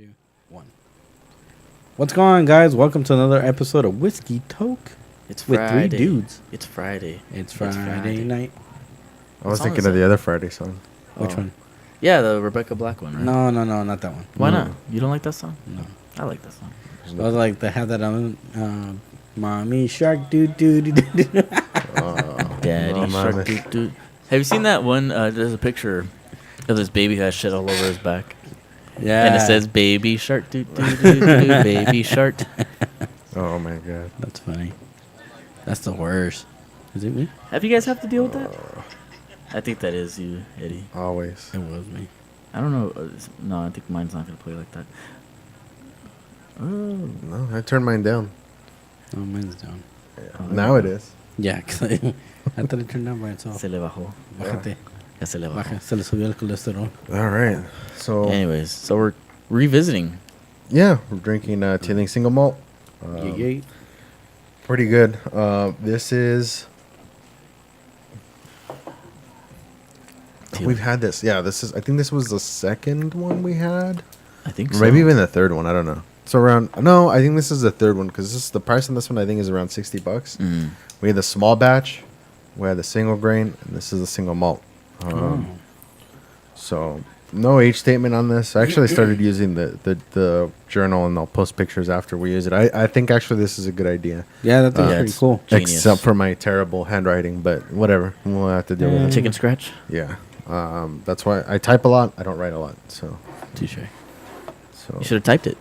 2, 1. What's going on, guys? Welcome to another episode of Whiskey Toke. It's with Friday. 3 dudes. It's Friday. It's Friday night. I was thinking of the other Friday song. Which one? Yeah, the Rebecca Black one, right? No, not that one. Why No. not? You don't like that song? No. I like that song. I was like, they have that on. Mommy shark doo doo doo doo. Daddy no, shark man. doo doo. Have you seen that one? There's a picture of this baby who has shit all over his back. Yeah. And it says baby shark doo doo doo doo baby shark. Oh my god. That's funny. That's the worst. Is it me? Have you guys have to deal with that? I think that is you, Eddie. Always. It was me. I don't know. No, I think mine's not going to play like that. Oh. No, I turned mine down. Oh, mine's down. Yeah. Now it is. Yeah, because I thought it turned down by itself. Se le bajó. Bájate. Ya se le bajó. Baja. Se le subió el colesterol. All right. So Anyways, so we're revisiting. yeah, we're drinking Teeling single malt. Yay. Pretty good. This is. Teeling. We've had this. Yeah, this is. I think this was the second one we had. I think so. Maybe even the third one. I don't know. It's around. No, I think this is the third one because the price on this one I think is around $60. Mm. We had the small batch, we had the single grain, and this is the single malt. So no age statement on this. I actually started using the journal, and I'll post pictures after we use it. I think actually this is a good idea, Yeah, that thing's Yeah, pretty it's- cool. Genius. except for my terrible handwriting. But whatever, we'll have to deal with it. Chicken scratch? Yeah, that's why I type a lot. I don't write a lot. So Touche. so You should have typed it.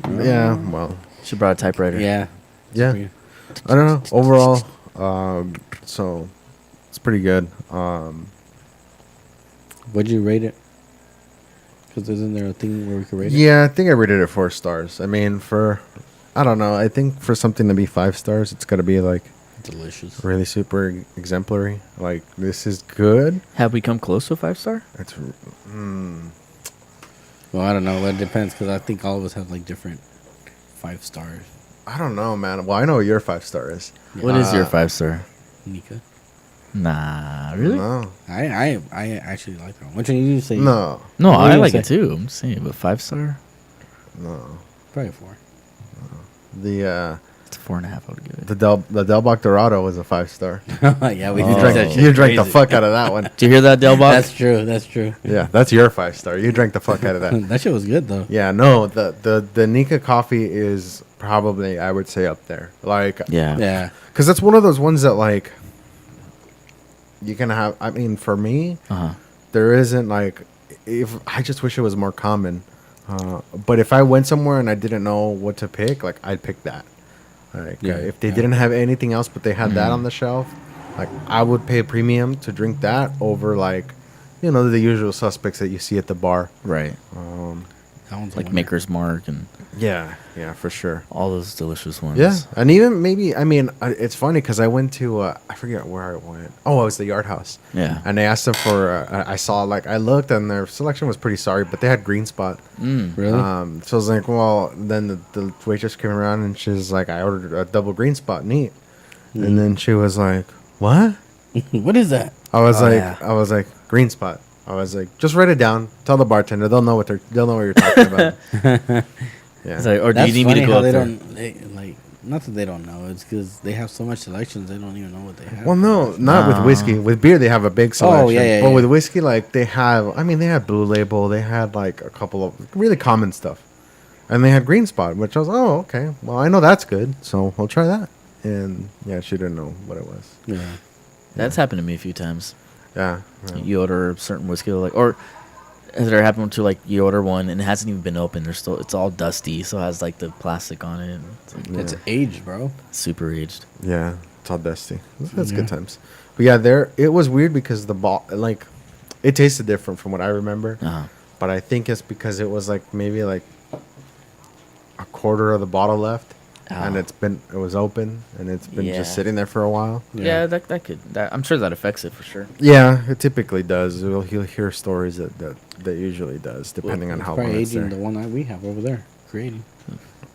yeah. Well, Should have brought a typewriter. Yeah. yeah. I don't know. Overall, so it's pretty good. What'd you rate it? Because isn't there a thing where we could rate it? Yeah, I think I rated it 4 stars. I mean, I don't know. I think for something to be 5 stars, it's got to be like Delicious. really super exemplary. Like this is good. Have we come close to a 5-star? It's Well, I don't know. It depends because I think all of us have like different 5 stars. I don't know, man. Well, I know what your 5-star is. What is your 5-star? Nika. Nah, really? No, I actually like that one. Which one did you say? no, No, What do I you like say? it too. I'm saying, but 5-star? no. Probably 4. The It's a 4.5. I would give it. the Del Boc Dorado was a 5-star. Yeah, we Oh. did You that drank shit you drank the crazy. fuck out of that one. Did you hear that, Del Boc? That's true. That's true. Yeah, that's your 5-star. You drank the fuck out of that. That shit was good though. Yeah, no, the Nika coffee is probably, I would say, up there. Like, Yeah. Yeah. because that's one of those ones that like you can have. I mean, for me, Uh-huh. there isn't like, if I just wish it was more common. But if I went somewhere and I didn't know what to pick, like I'd pick that. Like Yeah, if they yeah. didn't have anything else, but they had that on the shelf, like I would pay a premium to drink that over like, the usual suspects that you see at the bar. Right. That one's a Like winner. Maker's Mark and Yeah, for sure. all those delicious ones. Yeah, and even maybe, I mean, it's funny because I went to, I forget where I went. Oh, it was the Yard House. Yeah. And they asked them for, I saw, like, I looked and their selection was pretty sorry, but they had Green Spot. Mm. Really? So I was like, well, then the waitress came around and she's like, I ordered a double Green Spot, neat. And then she was like, what? What is that? I was Oh, like, yeah. Green Spot. I was like, just write it down. Tell the bartender. They'll know what you're talking about. Yeah. It's like, or do That's you need me funny to go how up they there? don't like. Not that they don't know. It's because they have so much selections. They don't even know what they have. Well, no, not with whiskey. With beer, they have a big selection. yeah, But yeah. with whiskey, like they have, I mean, they had Blue Label. They had like a couple of really common stuff, and they had Green Spot, which I was, oh, okay. Well, I know that's good, so we'll try that. And yeah, she didn't know what it was. Yeah. That's happened to me a few times. Yeah. You order a certain whiskey, like, or has it ever happened to like you order one and it hasn't even been opened? It's all dusty, so it has like the plastic on it. It's like It's aged, bro. super aged. Yeah, it's all dusty. That's Yeah. good times. But yeah, it was weird because like, it tasted different from what I remember. Uh-huh. But I think it's because it was like maybe like a quarter of the bottle left, and Oh. it was open, and it's been Yeah. just sitting there for a while. Yeah, that could. I'm sure that affects it for sure. Yeah, it typically does. You'll hear stories that usually does, depending on It's how long probably it's aging there. the one that we have over there. Creating.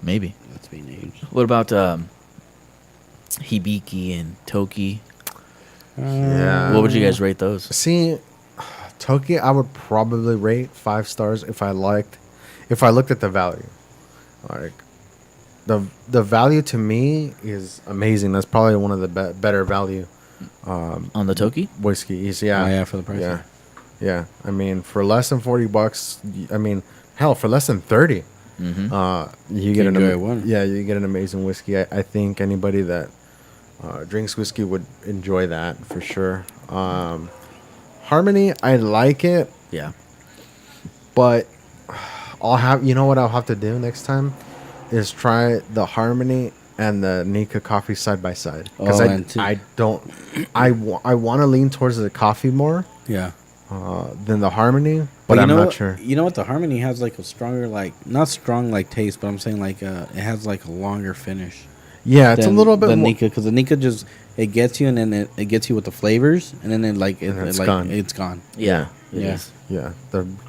Maybe. That's being aged. What about Hibiki and Toki? Yeah. What would you guys rate those? See, Toki, I would probably rate 5 stars if I liked. if I looked at the value, like the value to me is amazing. That's probably one of the better value On the Toki? whiskeys. Yeah, Oh, yeah, for the price. yeah, yeah. I mean, for less than $40, I mean, hell, for less than 30, you get Can an enjoy one. yeah, you get an amazing whiskey. I think anybody that drinks whiskey would enjoy that for sure. Harmony, I like it, Yeah. but I'll have you know what I'll have to do next time is try the Harmony and the Nika coffee side by side because Oh, and two. I don't I want to lean towards the coffee more Yeah. than the Harmony, but you I'm know not what, sure. You know what? The Harmony has like a stronger, like not strong like taste, but I'm saying like it has like a longer finish. Yeah, it's a little bit than more. Nika, because the Nika just it gets you, and then it gets you with the flavors, and then And it's gone. It's gone. Yeah. It Yeah. is. Yeah,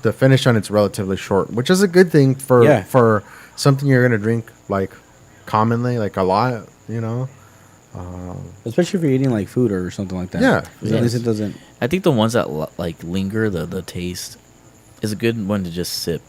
the finish on it's relatively short, which is a good thing for Yeah. for something you're gonna drink like commonly, like a lot. You know. Especially if you're eating like food or something like that. Yeah. 'Cause at least it doesn't. I think the ones that like linger, the taste, is a good one to just sip.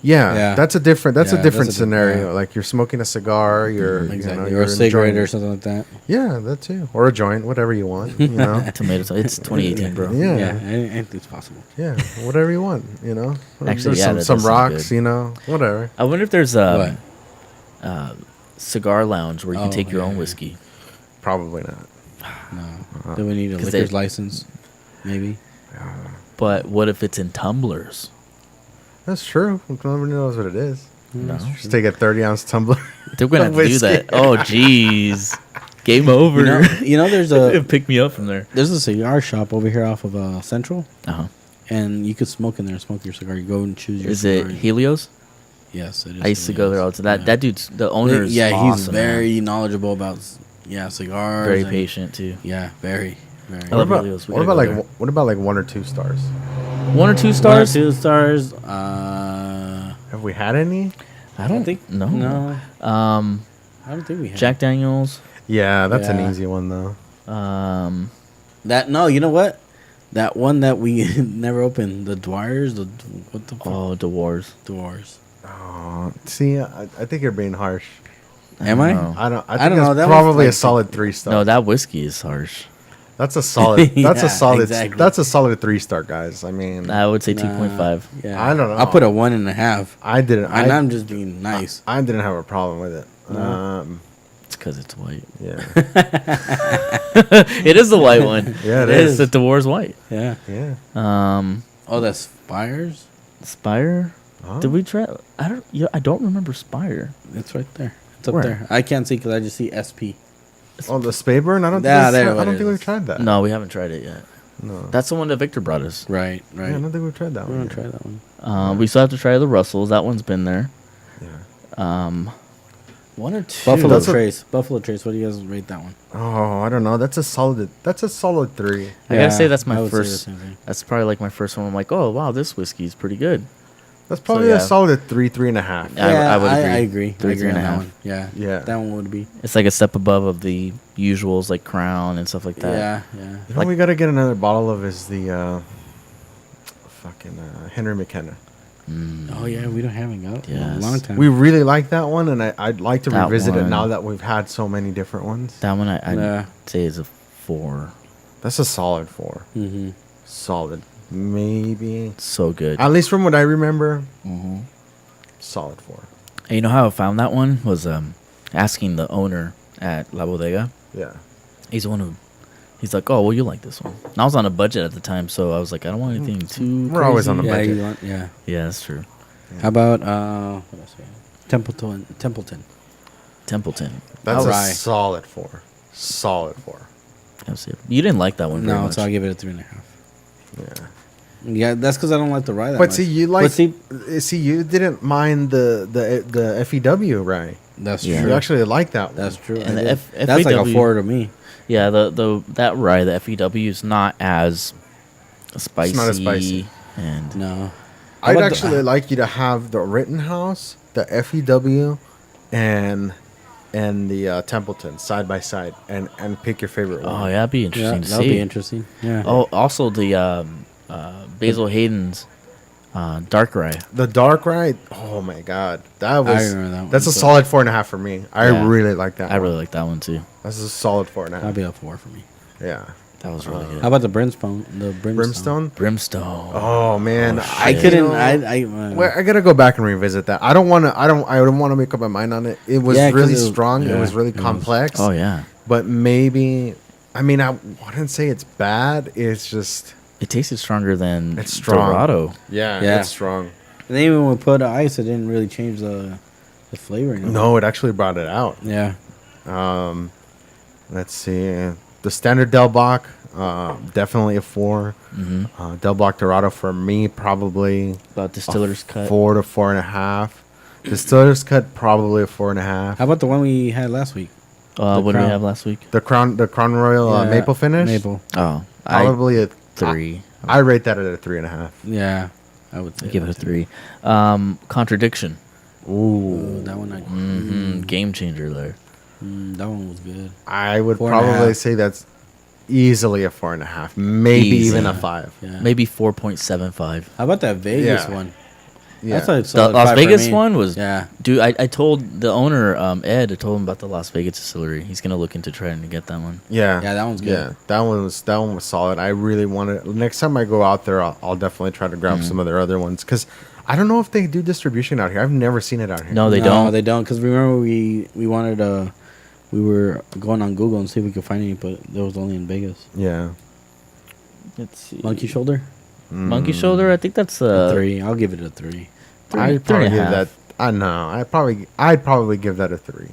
Yeah, Yeah. that's a different Yeah, that's a scenario. yeah. Like you're smoking a cigar, you're Exactly. you know, Or a cigarette enjoying or it. something like that. Yeah, that too, or a joint, whatever you want. You know. Tomato sauce. It's 2018, bro. Yeah. Yeah. Anything's possible. Yeah, whatever you want. You know. Actually, There's yeah, some, that some does sound rocks. good. You know, whatever. I wonder if there's What? cigar lounge where you can Oh, take your yeah, own yeah. whiskey. Probably not. No. Do we need a 'Cause liquor's they- license? Maybe. But what if it's in tumblers? That's true. Nobody knows what it is. No. Just take a 30-ounce tumbler. They're gonna have to do Whiskey. that. Oh, jeez. Game over. You know, there's Pick me up from there. there's a cigar shop over here off of Central, Uh-huh. and you could smoke in there, smoke your cigar. You go and choose your. Is it cigar. Helios? Yes, it is. I used to go there all the time. That Yeah. that dude's the owner is Yeah, he's awesome, man. very knowledgeable about cigars. very and- patient too. Yeah, very, very. I love Helios. We What gotta about go like there. what about like 1 or 2 stars? 1 or 2 One or stars? 2 stars. Have we had any? I don't think no. No, Um, I don't think we have. Jack Daniels. Yeah, that's an Yeah. easy one though. That no, you know what? That one that we never opened, the Dwyers, what the fuck? Oh, DeWars. Dwars. Oh, see, I think you're being harsh. Am don't I? know. I think I don't know, that's that was probably a like- solid 3 star. No, that whiskey is harsh. That's a solid. That's Yeah, a solid. exactly. That's a solid 3-star, guys. I mean, I would say Nah, 2.5. Yeah, I don't know. I'll put a 1.5. I didn't. And I, I'm just being nice. I didn't have a problem with it. No. It's because it's white. Yeah, It is the white one. Yeah, it It's is. the DeWars white. Yeah. yeah. Oh, that's Fires. Spire. Huh? Did we try? I don't. Yeah, I don't remember Spire. It's right there. It's up Where? there. I can't see because I just see SP. Oh, the Spayburn. I don't. Yeah, think there I what don't it think we've is. tried that. No, we haven't tried it yet. No. That's the one that Victor brought us. Right, right. Yeah, I don't think we've tried that We're one. gonna yet. try that one. We still have to try the Russells. That one's been there. Yeah. 1 or 2. Buffalo That's a- Trace. Buffalo Trace. What do you guys rate that one? Oh, I don't know. That's a solid. That's a solid 3. I gotta say that's I my would say the first. same thing. That's probably like my first one. I'm like, oh wow, this whiskey's pretty good. That's probably yeah. a solid 3.5. I would agree. I agree. Three, I agree on 3.5. that one. Yeah. Yeah. That one would be. It's like a step above of the usuals like Crown and stuff like that. Yeah, yeah. You know, Like- we gotta get another bottle of is the fucking Henry McKenna. Oh yeah, we don't have it out in a Yes. long time. We really like that one, and I'd like to That revisit it one. now that we've had so many different ones. That one I'd Yeah. say is a 4. That's a solid 4. Mm-hmm. Solid, maybe. So good. At least from what I remember, Mm-hmm. solid 4. And you know how I found that one was asking the owner at La Bodega. Yeah. He's the one who. He's like, oh well, you like this one. And I was on a budget at the time, so I was like, I don't want anything too. We're always crazy. on a Yeah, budget. you want, yeah. Yeah, that's true. How about what else? we have? Templeton. Templeton. That's a Rye. solid 4. Solid 4. That's it. You didn't like that one very No, much. so I'll give it a 3.5. Yeah. Yeah, that's because I don't like the rye that But much. see, you like. But see, See, you didn't mind the FEW, right? that's Yeah. You true. actually like that one. That's true. And I the did. That's like a FAW 4 to me. Yeah, the that rye, the FEW is not as spicy. not as spicy. And No. I'd about the- actually like you to have the Rittenhouse, the FEW, and the Templeton side by side, and pick your favorite one. oh yeah, that'd be Yeah, interesting to that'll see. be interesting. Yeah. Oh, also the Basil Hayden's Dark rye. The dark rye. Oh my god, that was. remember that one, That's a so- solid 4.5 for me. I Yeah. really like that. I one. really like that one too. That's a solid 4.5. That'd be a 4 for me. Yeah. That was really good. How about the brimstone? The Brimstone. Brimstone. Oh man, Oh, I shit. couldn't. you know, I well, I gotta go back and revisit that. I don't want to. I don't want to make up my mind on it. It was Yeah, 'cause really it was- strong. It yeah, was really it was. complex. Oh yeah. But maybe. I mean, I wouldn't say it's bad. It's just. It tasted stronger than It's strong. Dorado. Yeah. Yeah. It's strong. And then even when we put ice, it didn't really change the flavor. Anymore. No, it actually brought it out. Yeah. Let's see. The standard Del Bock, definitely a 4. Mm-hmm. Del Bock Dorado for me, probably About distiller's cut. 4 to 4.5. Distiller's cut, probably a 4.5. How about the one we had last week? the What did we Crown. have last week? The Crown Royal Yeah, maple finish. Maple. Oh, I Probably a 3. I rate that at a 3.5. Yeah, I would say. Give it a that too. 3. Contradiction. Ooh, that one. Game changer there. That one was good. I would 4.5. probably say that's easily a 4.5, maybe Easy. even a 5. Yeah. Maybe 4.75. How about that Vegas Yeah. one? Yeah. That's like The solid Las 5 for Vegas me. one was, Yeah. dude. I told the owner, Ed. I told him about the Las Vegas distillery. He's gonna look into trying to get that one. Yeah, Yeah, that one's good. Yeah, that one was solid. I really want to. Next time I go out there, I'll definitely try to grab some of their other ones because I don't know if they do distribution out here. I've never seen it out here. No, they No, don't. They don't. Because remember we wanted we were going on Google and see if we could find any, but there was only in Vegas. Yeah, Let's see. Monkey Shoulder. Monkey shoulder. I think that's A 3. I'll give it a 3. I'd three probably and a give half. that. I know. I'd probably give that a 3.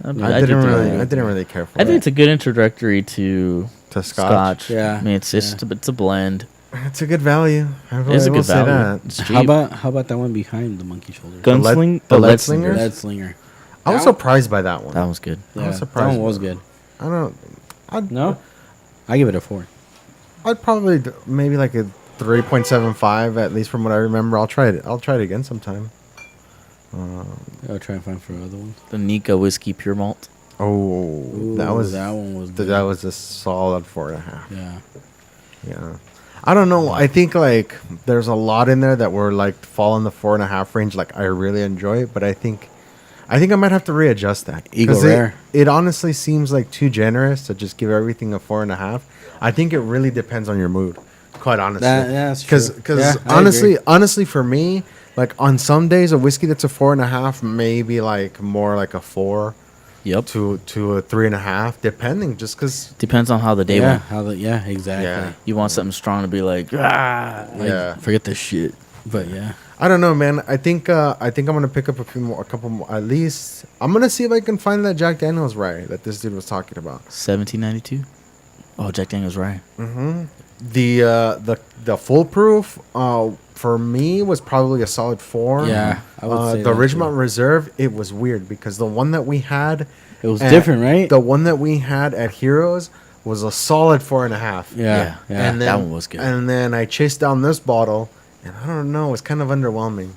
I mean, I do didn't think- really. I didn't really care for I think it. it's a good introductory to To Scotch. Yeah. I mean, it's just it's a blend. It's a good value. I It is a will good say value. that. It's How cheap. about that one behind the Monkey Shoulder? Gunsling, the the Lead Lead Slinger? Slinger. Lead Slinger. I was That one- surprised by that one. That was good. I was Yeah, surprised that one by was that. good. I don't. I'd, No, I give it a 4. I'd probably maybe like a 3.75 at least from what I remember. I'll try it. I'll try it again sometime. I'll try and find for other ones. The Nika whiskey pure malt. Oh, that Ooh, was that one was good. that was a solid 4.5. Yeah. Yeah, I don't know. I think like there's a lot in there that were like fall in the 4.5 range. Like I really enjoy it, but I think I might have to readjust that. Eagle 'Cause Rare. It honestly seems like too generous to just give everything a 4.5. I think it really depends on your mood. Quite honestly, That's true. because Yeah, I agree. honestly for me, like on some days a whiskey that's a 4.5, maybe like more like a 4 Yep. to a 3.5, depending. Just because. Depends on how the day Yeah, went. exactly. Yeah. You want something strong to be like, Like, Yeah. forget this shit. But yeah. I don't know, man. I think I'm gonna pick up a couple more. At least I'm gonna see if I can find that Jack Daniel's rye that this dude was talking about. 1792. Oh, Jack Daniel's rye. The foolproof for me was probably a solid 4. Yeah, I would say the that Ridgemont too. Reserve, it was weird because the one that we had, It was different, right? The one that we had at Heroes was a solid 4.5. Yeah. And then, that one was good. And then I chased down this bottle, and I don't know, it was kind of underwhelming.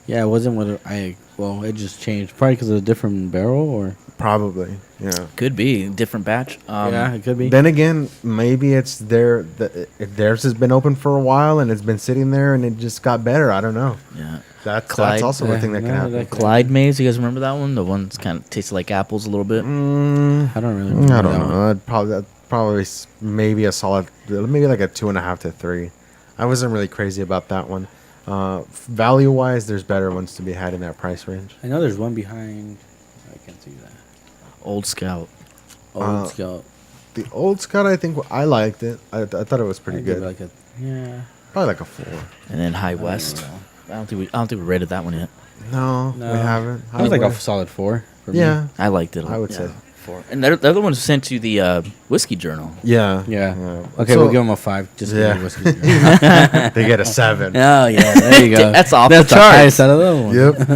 Yeah, it wasn't what it just changed. Probably because of a different barrel or. Probably, yeah. Could be different batch. Yeah, it could be. Then again, maybe it's if theirs has been open for a while and it's been sitting there and it just got better. I don't know. Yeah. That's Clyde. also a Yeah, thing that can no, happen. that could- Clyde Maze. You guys remember that one? The one that's kind of tasted like apples a little bit. I don't really remember I don't that one. know. That'd probably maybe a solid, maybe like a 2.5 to 3. I wasn't really crazy about that one. Value wise, there's better ones to be had in that price range. I know there's one behind. I can't see that. Old Scout. Old Scout. The Old Scout, I think I liked it. I thought it was pretty I'd give good. it like a yeah. Probably like a 4. And then High West. I don't think we rated that one yet. No, No. we haven't. I was like a Highway. solid 4 for me. Yeah, I liked it. I would say. 4. And the other one was sent to the Whiskey Journal. Yeah. Yeah. Okay, So- we'll give them a 5. Just Yeah. yeah. Whiskey. They get a 7. Oh yeah, there you go. That's off That's the the charts. highest out of the one. Yep.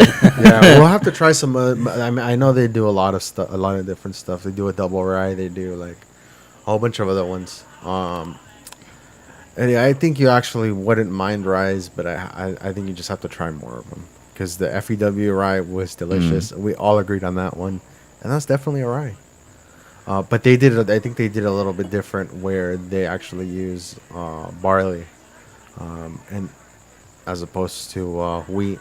Yeah, we'll have to try some. I mean, I know they do a lot of stuff, a lot of different stuff. They do a double rye. They do like a whole bunch of other ones. And yeah, I think you actually wouldn't mind ryes, but I think you just have to try more of them because the FEW rye was delicious. We all agreed on that one, and that's definitely a rye. But they did. I think they did a little bit different where they actually use barley, and as opposed to wheat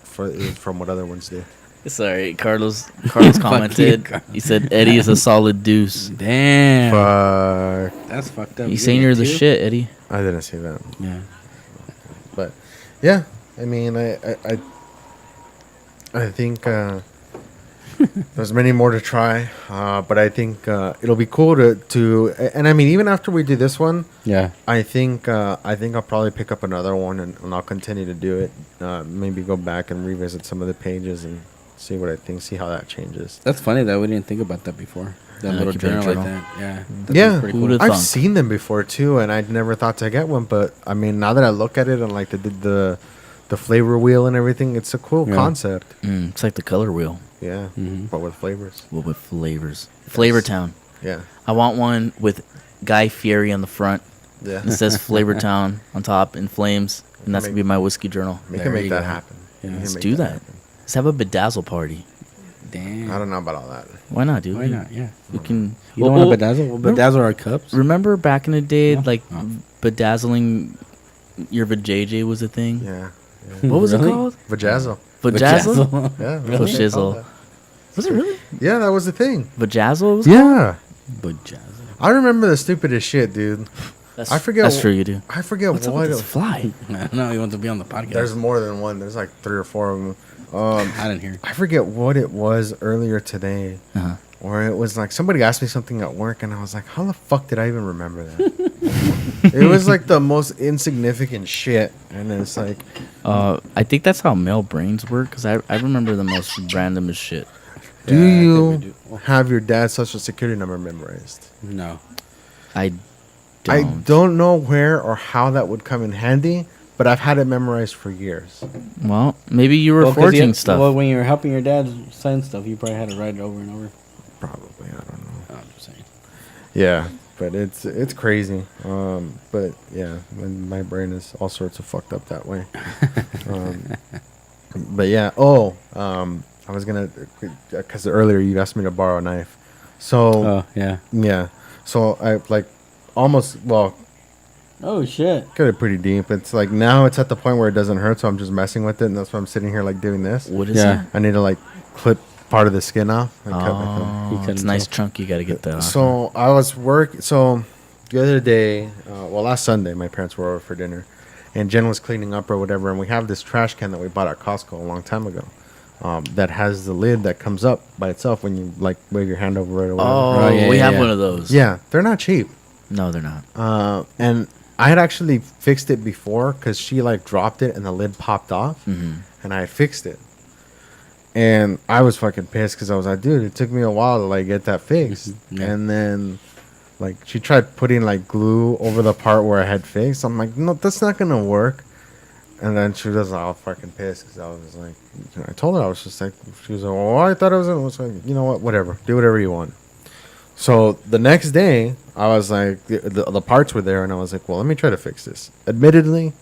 from what other ones do. Sorry, Carlos. Carlos Fuck you, commented. Carlos. He said Eddie is a solid deuce. Damn. Fuck. That's fucked up. He's You saying get you're it the too? shit, Eddie. I didn't see that, Yeah. but yeah. I mean, I think there's many more to try, but I think it'll be cool to. And I mean, even after we do this one, Yeah. I think I'll probably pick up another one and I'll continue to do it. Maybe go back and revisit some of the pages and see what I think, see how that changes. That's funny that we didn't think about that before. That Yeah, little keep it a journal like journal. that. Yeah. That Yeah. sounds pretty Who cool. would've I've thunk? seen them before too, and I'd never thought to get one. But I mean, now that I look at it and like the flavor wheel and everything, it's a cool Yeah. concept. It's like the color wheel, Yeah, Mhm. but with flavors. but with flavors. Flavor Town. Yeah, I want one with Guy Fieri on the front. yeah. It says Flavor Town on top in flames, and that's gonna be my whiskey journal. We There can make you that go. happen. Yeah. We can Let's make do that. happen. Let's have a bedazzle party. Damn. I don't know about all that. Why not, dude? Why not? Yeah. We can. You don't want to bedazzle? We'll bedazzle our cups. Remember back in the day, No? like Oh. bedazzling your vajayjay was a thing. Yeah, What was Really? it called? vajazzle. Vajazzle. Yeah, Really? that's what they call Shizzle. that. Was it really Yeah, that was the thing. vajazzle? Was Yeah, Bedazzle. I remember the stupidest shit, dude. That's, I forget That's wh- true, you do. I forget What's up what. with this fly? I don't know. You want to be on the podcast. There's more than one. There's like 3 or 4 of them. I didn't hear. I forget what it was earlier today. Uh-huh. Or it was like somebody asked me something at work, and I was like, "How the fuck did I even remember that?" It was like the most insignificant shit, and it's like, I think that's how male brains work, because I remember the most randomest shit. do Yeah, I think you we do. have your dad's social security number memorized? No. I don't. I don't know where or how that would come in handy, but I've had it memorized for years. Well, maybe you were 'cause forging stuff. Well, when you were helping your dad sign stuff, you probably had to write it over and over. Probably, I don't know. Oh, I'm just saying. Yeah, but it's crazy. But yeah, my brain is all sorts of fucked up that way. But yeah. I was gonna, because earlier you asked me to borrow a knife. So Oh, yeah. yeah, so I like almost Oh, shit. got it pretty deep. It's like now it's at the point where it doesn't hurt, so I'm just messing with it, and that's why I'm sitting here like doing this. What is Yeah. that? I need to like clip part of the skin off. And cut my thumb. Oh, You it's couldn't a nice tell. chunk. You got to get that off. So I was So the other day, last Sunday, my parents were over for dinner, and Jen was cleaning up or whatever, and we have this trash can that we bought at Costco a long time ago, that has the lid that comes up by itself when you like wave your hand over it or whatever. Oh, Oh, yeah, we yeah, have yeah. one of those. Yeah, they're not cheap. No, they're not. And I had actually fixed it before because she like dropped it and the lid popped off, and I had fixed it. And I was fucking pissed because I was like, dude, it took me a while to like get that fixed. Yeah. And then like she tried putting like glue over the part where I had fixed. I'm like, no, that's not gonna work. And then she was all fucking pissed because I was like, I told her I was just like, she was like, oh, I thought it was. I was like, you know what, whatever, do whatever you want. So the next day, I was like, the parts were there, and I was like, well, let me try to fix this. Admittedly,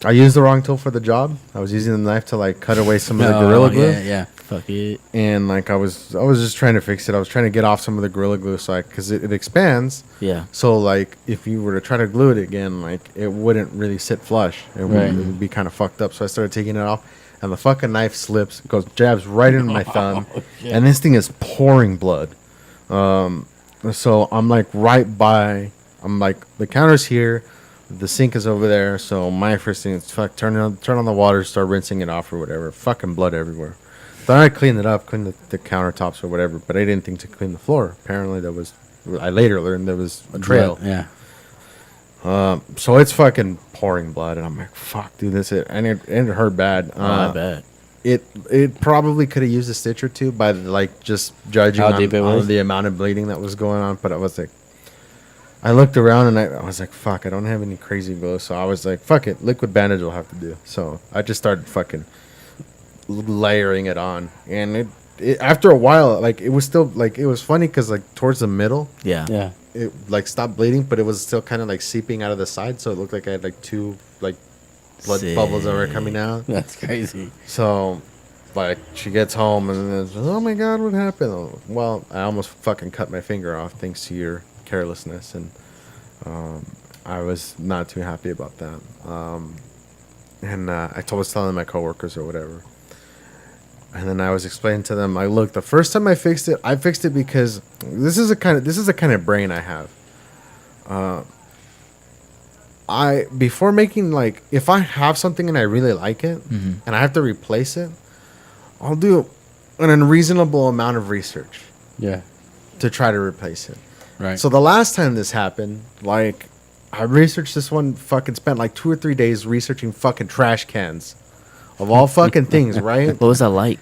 I used the wrong tool for the job. I was using the knife to like cut away some of the Gorilla Glue, Yeah, yeah. Fuck it. and like I was just trying to fix it. I was trying to get off some of the Gorilla Glue, so because it expands. Yeah. So like if you were to try to glue it again, like it wouldn't really sit flush. It would be kind of fucked up. So I started taking it off, and the fucking knife slips, goes jabs right into my thumb, and this thing is pouring blood. So I'm like right by. I'm like the counter's here, the sink is over there. So my first thing is turn on the water, start rinsing it off or whatever. Fucking blood everywhere. Thought I cleaned it up, cleaned the countertops or whatever, but I didn't think to clean the floor. Apparently there was. I later learned there was a trail. Yeah. So it's fucking pouring blood, and I'm like, fuck, dude, and it hurt bad. I bet. It probably could have used a stitch or two by like just judging How on, deep it on was? the amount of bleeding that was going on. But I was like, I looked around and I was like, fuck, I don't have any crazy glue. So I was like, fuck it, liquid bandage will have to do. So I just started fucking layering it on, and it after a while, like it was still like it was funny because like towards the middle, Yeah. Yeah. it like stopped bleeding, but it was still kind of like seeping out of the side, so it looked like I had like 2 like blood bubbles that were coming out. That's crazy. So like she gets home and then says, oh my god, what happened? Oh, well, I almost fucking cut my finger off thanks to your carelessness, and I was not too happy about that. and I was telling my coworkers or whatever. And then I was explaining to them, look, the first time I fixed it because this is the kind of brain I have. I before making, like, if I have something and I really like it and I have to replace it, I'll do an unreasonable amount of research Yeah. to try to replace it. Right. So the last time this happened, like, I researched this one, fucking spent like 2 or 3 days researching fucking trash cans of all fucking things, right? What was that like?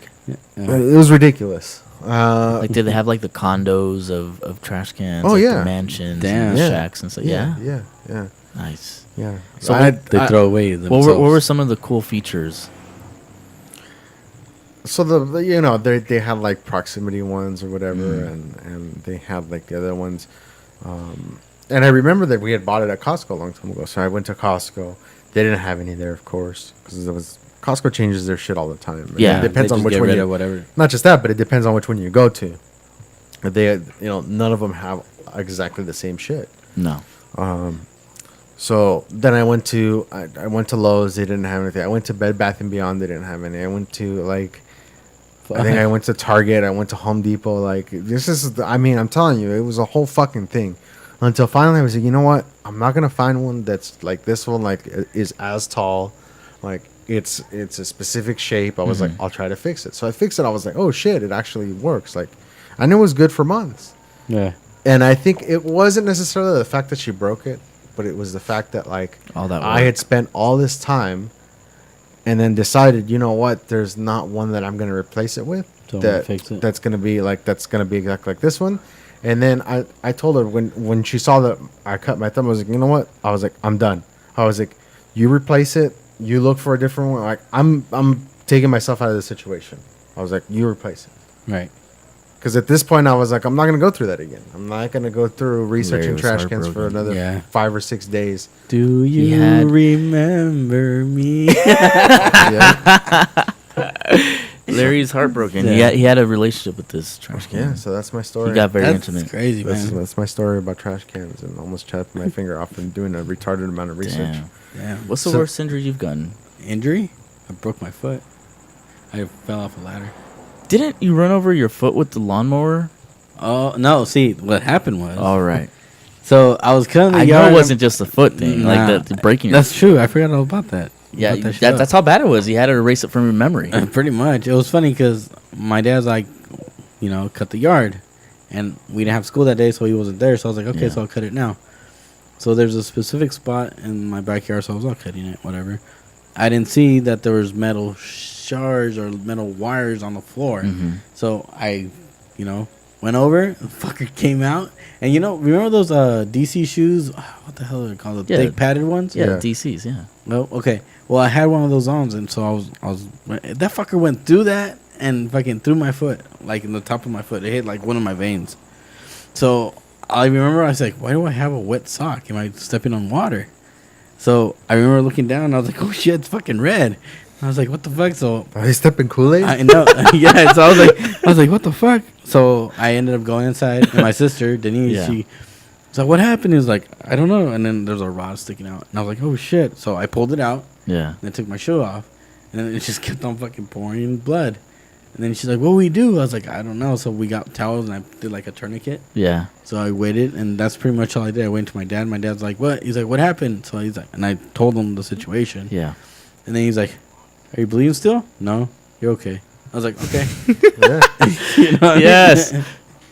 It was ridiculous. Like, did they have like the condos of trash cans? Oh, like yeah. the mansions, Damn. and the Yeah. shacks and stuff. Yeah, yeah. nice. Yeah. So They throw away themselves. What were some of the cool features? So they had like proximity ones or whatever, and they had like the other ones. And I remember that we had bought it at Costco a long time ago. So I went to Costco. They didn't have any there, of course, because Costco changes their shit all the time. And Yeah. it depends They on just which get one rid you. of whatever. Not just that, but it depends on which one you go to. None of them have exactly the same shit. No. So then I went to Lowe's. They didn't have anything. I went to Bed Bath and Beyond. They didn't have any. I went to I think I went to Target. I went to Home Depot. Like, I'm telling you, it was a whole fucking thing. Until finally I was like, you know what? I'm not gonna find one that's like this one, like is as tall, like it's a specific shape. I was like, I'll try to fix it. So I fixed it. I was like, oh shit, it actually works. Like, I knew it was good for months. Yeah. And I think it wasn't necessarily the fact that she broke it, but it was the fact that, like, All that I had work. spent all this time and then decided, you know what, there's not one that I'm going to replace it with So I'm gonna fix it. that's going to be exactly like this one. And then I told her when she saw that I cut my thumb, I was like, you know what? I was like, I'm done. I was like, you replace it, you look for a different one. Like, I'm taking myself out of the situation. I was like, you replace it. Right. Because at this point, I was like, I'm not going to go through that again. I'm not going to go through researching was trash cans for heartbroken. another Yeah. 5 or 6 days. Do you had- remember me? Yeah. Larry's heartbroken. Yeah. He had a relationship with this trash can. Yeah, so that's my story. He got very That's intimate. crazy, man. That's my story about trash cans and almost chopped my finger off and doing a retarded amount of research. Damn. Yeah. What's the So- worst injury you've gotten? Injury? I broke my foot. I fell off a ladder. Didn't you run over your foot with the lawnmower? Oh no! See, what happened was. All right. So I was cutting the I yard. know it wasn't just the foot thing, Nah. like the breaking. That's true. I forgot all about that. yeah, Put that shit up. that's how bad it was. You had to erase it from your memory. Pretty much. It was funny because my dad's like, cut the yard, and we didn't have school that day, so he wasn't there. So I was like, okay, Yeah. so I'll cut it now. So there's a specific spot in my backyard, so I was all cutting it, whatever. I didn't see that there was metal shards or metal wires on the floor. Mhm. So I, went over. The fucker came out, and remember those DC shoes? What the hell are they called? The Yeah. thick padded ones. Yeah, Yeah. DCs. Yeah. Oh, okay. Well, I had one of those on, and so I was. That fucker went through that and fucking through my foot, like in the top of my foot. It hit like one of my veins. So I remember I was like, "Why do I have a wet sock? Am I stepping on water?" So I remember looking down, and I was like, "Oh shit, it's fucking red." I was like, "What the fuck?" So Are they stepping Kool-Aid? I know, yeah. So I was like, "What the fuck?" So I ended up going inside, and my sister Denise, Yeah. she was like, "What happened?" He was like, "I don't know." And then there's a rod sticking out, and I was like, "Oh shit!" So I pulled it out. Yeah. And I took my shoe off, and then it just kept on fucking pouring blood. And then she's like, "What do we do?" I was like, "I don't know." So we got towels, and I did like a tourniquet. Yeah. So I waited, and that's pretty much all I did. I went to my dad. My dad's like, "What?" He's like, "What happened?" So he's like, and I told him the situation. Yeah. And then he's like, "Are you bleeding still?" "No." "You're okay." I was like, "Okay." Yeah. You know what I mean? Yes.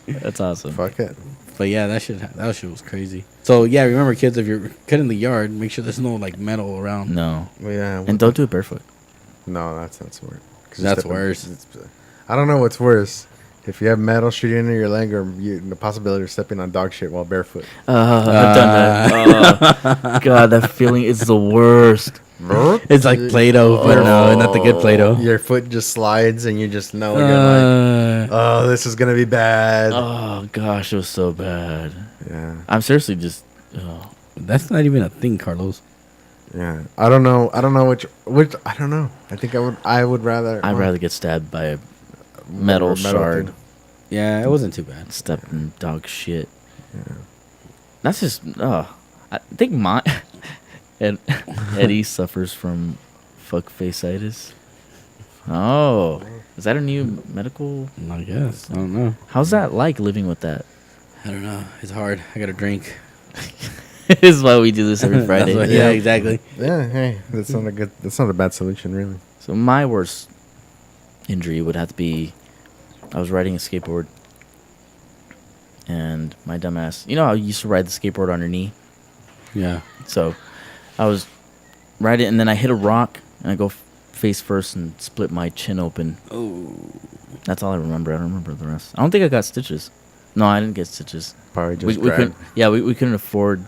That's awesome. Fuck it. But yeah, that shit was crazy. So yeah, remember, kids, if you're cutting the yard, make sure there's no like metal around. No. Well, yeah. And don't do it barefoot. No, that's weird. 'Cause That's stepping- worse. I don't know what's worse. If you have metal shooting into your leg or the possibility of stepping on dog shit while barefoot. I've done that. Oh, God, that feeling is the worst. It's like Play-Doh, but no, not the good Play-Doh. Your foot just slides and you just know you're like, oh, this is going to be bad. Oh, gosh, it was so bad. Yeah. I'm seriously just. Oh. That's not even a thing, Carlos. Yeah. I don't know which I don't know. I think I would rather I'd rather get stabbed by a metal shard. thing. Yeah, it wasn't too bad. Step in dog shit. That's just. I think my. And Eddie suffers from Fuck face-itis. Oh, is that a new medical? I guess. I don't know. How's that like living with that? I don't know. It's hard. I got to drink. This is why we do this every Friday. That's why- yeah, exactly. Yeah, hey, that's not a bad solution, really. So my worst injury would have to be, I was riding a skateboard, and my dumbass, you know how you used to ride the skateboard on your knee? Yeah. So I was riding, and then I hit a rock, and I go face first and split my chin open. Oh. That's all I remember. I don't remember the rest. I don't think I got stitches. No, I didn't get stitches. Probably just We grabbed. couldn't. Yeah, we couldn't afford.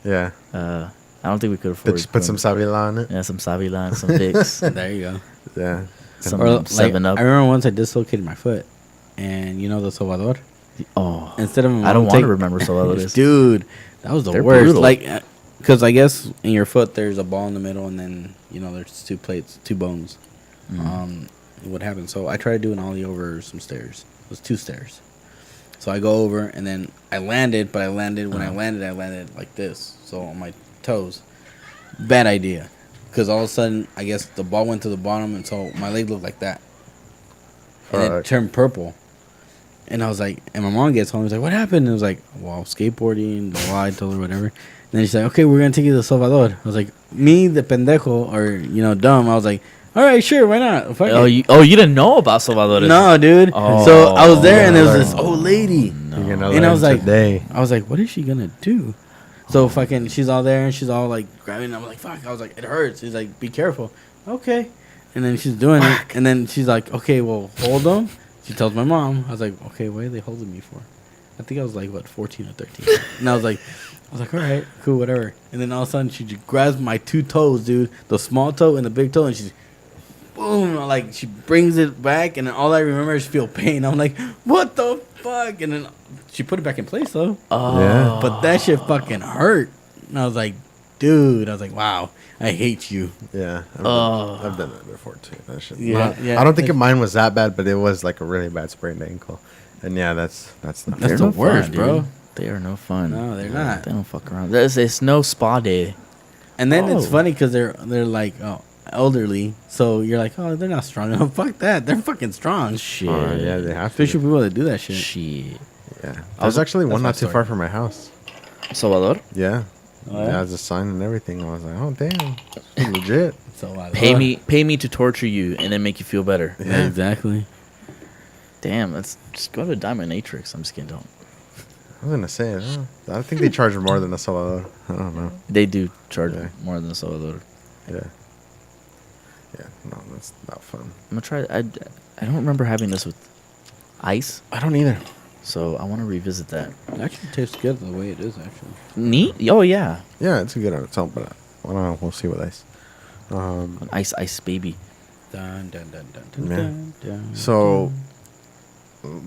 Yeah. I don't think we could afford. Put some Savila on it. Yeah, some Savila, some Vicks, There you go. Yeah. some Or, like, 7-Up. I remember once I dislocated my foot, and you know the Salvador. Oh, Instead of I don't want to remember Salvadores. Dude, that was the They're worst. brutal. Like, because I guess in your foot there's a ball in the middle, and then there's 2 plates, 2 bones. What happened? So I tried to do an ollie over some stairs. It was 2 stairs. So I go over, and then I landed, but I landed I landed like this, so on my toes. Bad idea, because all of a sudden I guess the ball went to the bottom, and so my leg looked like that, and it turned purple. And I was like, and my mom gets home. She's like, "What happened?" And I was like, "Well, skateboarding." Blah, blah, I told her whatever. And then she's like, "Okay, we're gonna take you to Salvador." I was like, me, the pendejo, or dumb. I was like, "All right, sure, why not?" Fuck Oh, it." you didn't know about Salvadores? No, dude. Oh. So I was there, and there was this No. old lady, You're gonna and I learn was like, today. "What is she gonna do?" So fucking, she's all there, and she's all like grabbing. I'm like, "Fuck!" I was like, "It hurts." She's like, "Be careful." Okay. And then she's doing it, and then she's like, "Okay, well, hold them." She tells my mom. I was like, "Okay, what are they holding me for?" I think I was like 14 or 13, and I was like, "All right, cool, whatever." And then all of a sudden, she just grabs my 2 toes, dude, the small toe and the big toe, and she's boom, like she brings it back, and then all I remember is feel pain. I'm like, "What the fuck?" And then she put it back in place though. Oh. Yeah. But that shit fucking hurt. And I was like, dude, wow, I hate you. Yeah. Oh. I've done that before too. That shit. Yeah, yeah. I don't think mine was that bad, but it was like a really bad sprained ankle. And yeah, that's not That's They're the no worst, fun, bro. dude. They are no fun. No, they're not. They don't fuck around. It's no spa day. And then it's Oh. funny because they're like elderly, so you're like, oh, they're not strong enough. Fuck that, they're fucking strong. Shit. Yeah, they have to. Especially people that do that shit. Shit. Yeah. There's actually one my not too story. far from my house. Salvador? Yeah. Oh, Yeah, yeah? there's a sign and everything. I was like, oh damn, this is legit. So Pay me to torture you and then make you feel better. Yeah, exactly. Damn, let's just go to Dominatrix. I'm just kidding. Don't. I was gonna say, I think they charge more than a Salvador. I don't know. They do charge Yeah. more than Salvador. Yeah. Yeah. No, that's not fun. I'm gonna try. I don't remember having this with ice, I don't either. so I want to revisit that. It actually tastes good the way it is, actually. Neat. Oh yeah, Yeah, it's good on its own, but I don't know. We'll see with ice. an ice baby. Dun, dun, dun, dun, dun, Yeah. dun, dun, So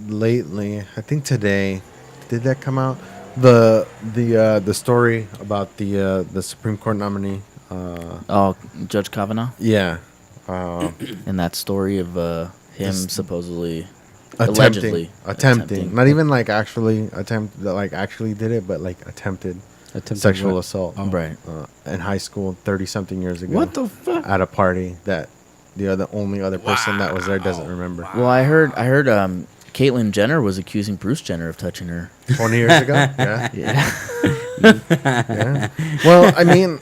lately, I think today, did that come out? The story about the Supreme Court nominee. Oh, Judge Kavanaugh, Yeah. and that story of him This- supposedly, Attempting, allegedly attempting, not even like actually actually did it, but like attempted Attempted sexual what? assault. Oh. Right. In high school, 30-something years ago. What the fuck? At a party that the only other person that was there doesn't remember. Well, I heard Caitlyn Jenner was accusing Bruce Jenner of touching her. 20 years ago. Yeah. Yeah. Yeah. Well, I mean,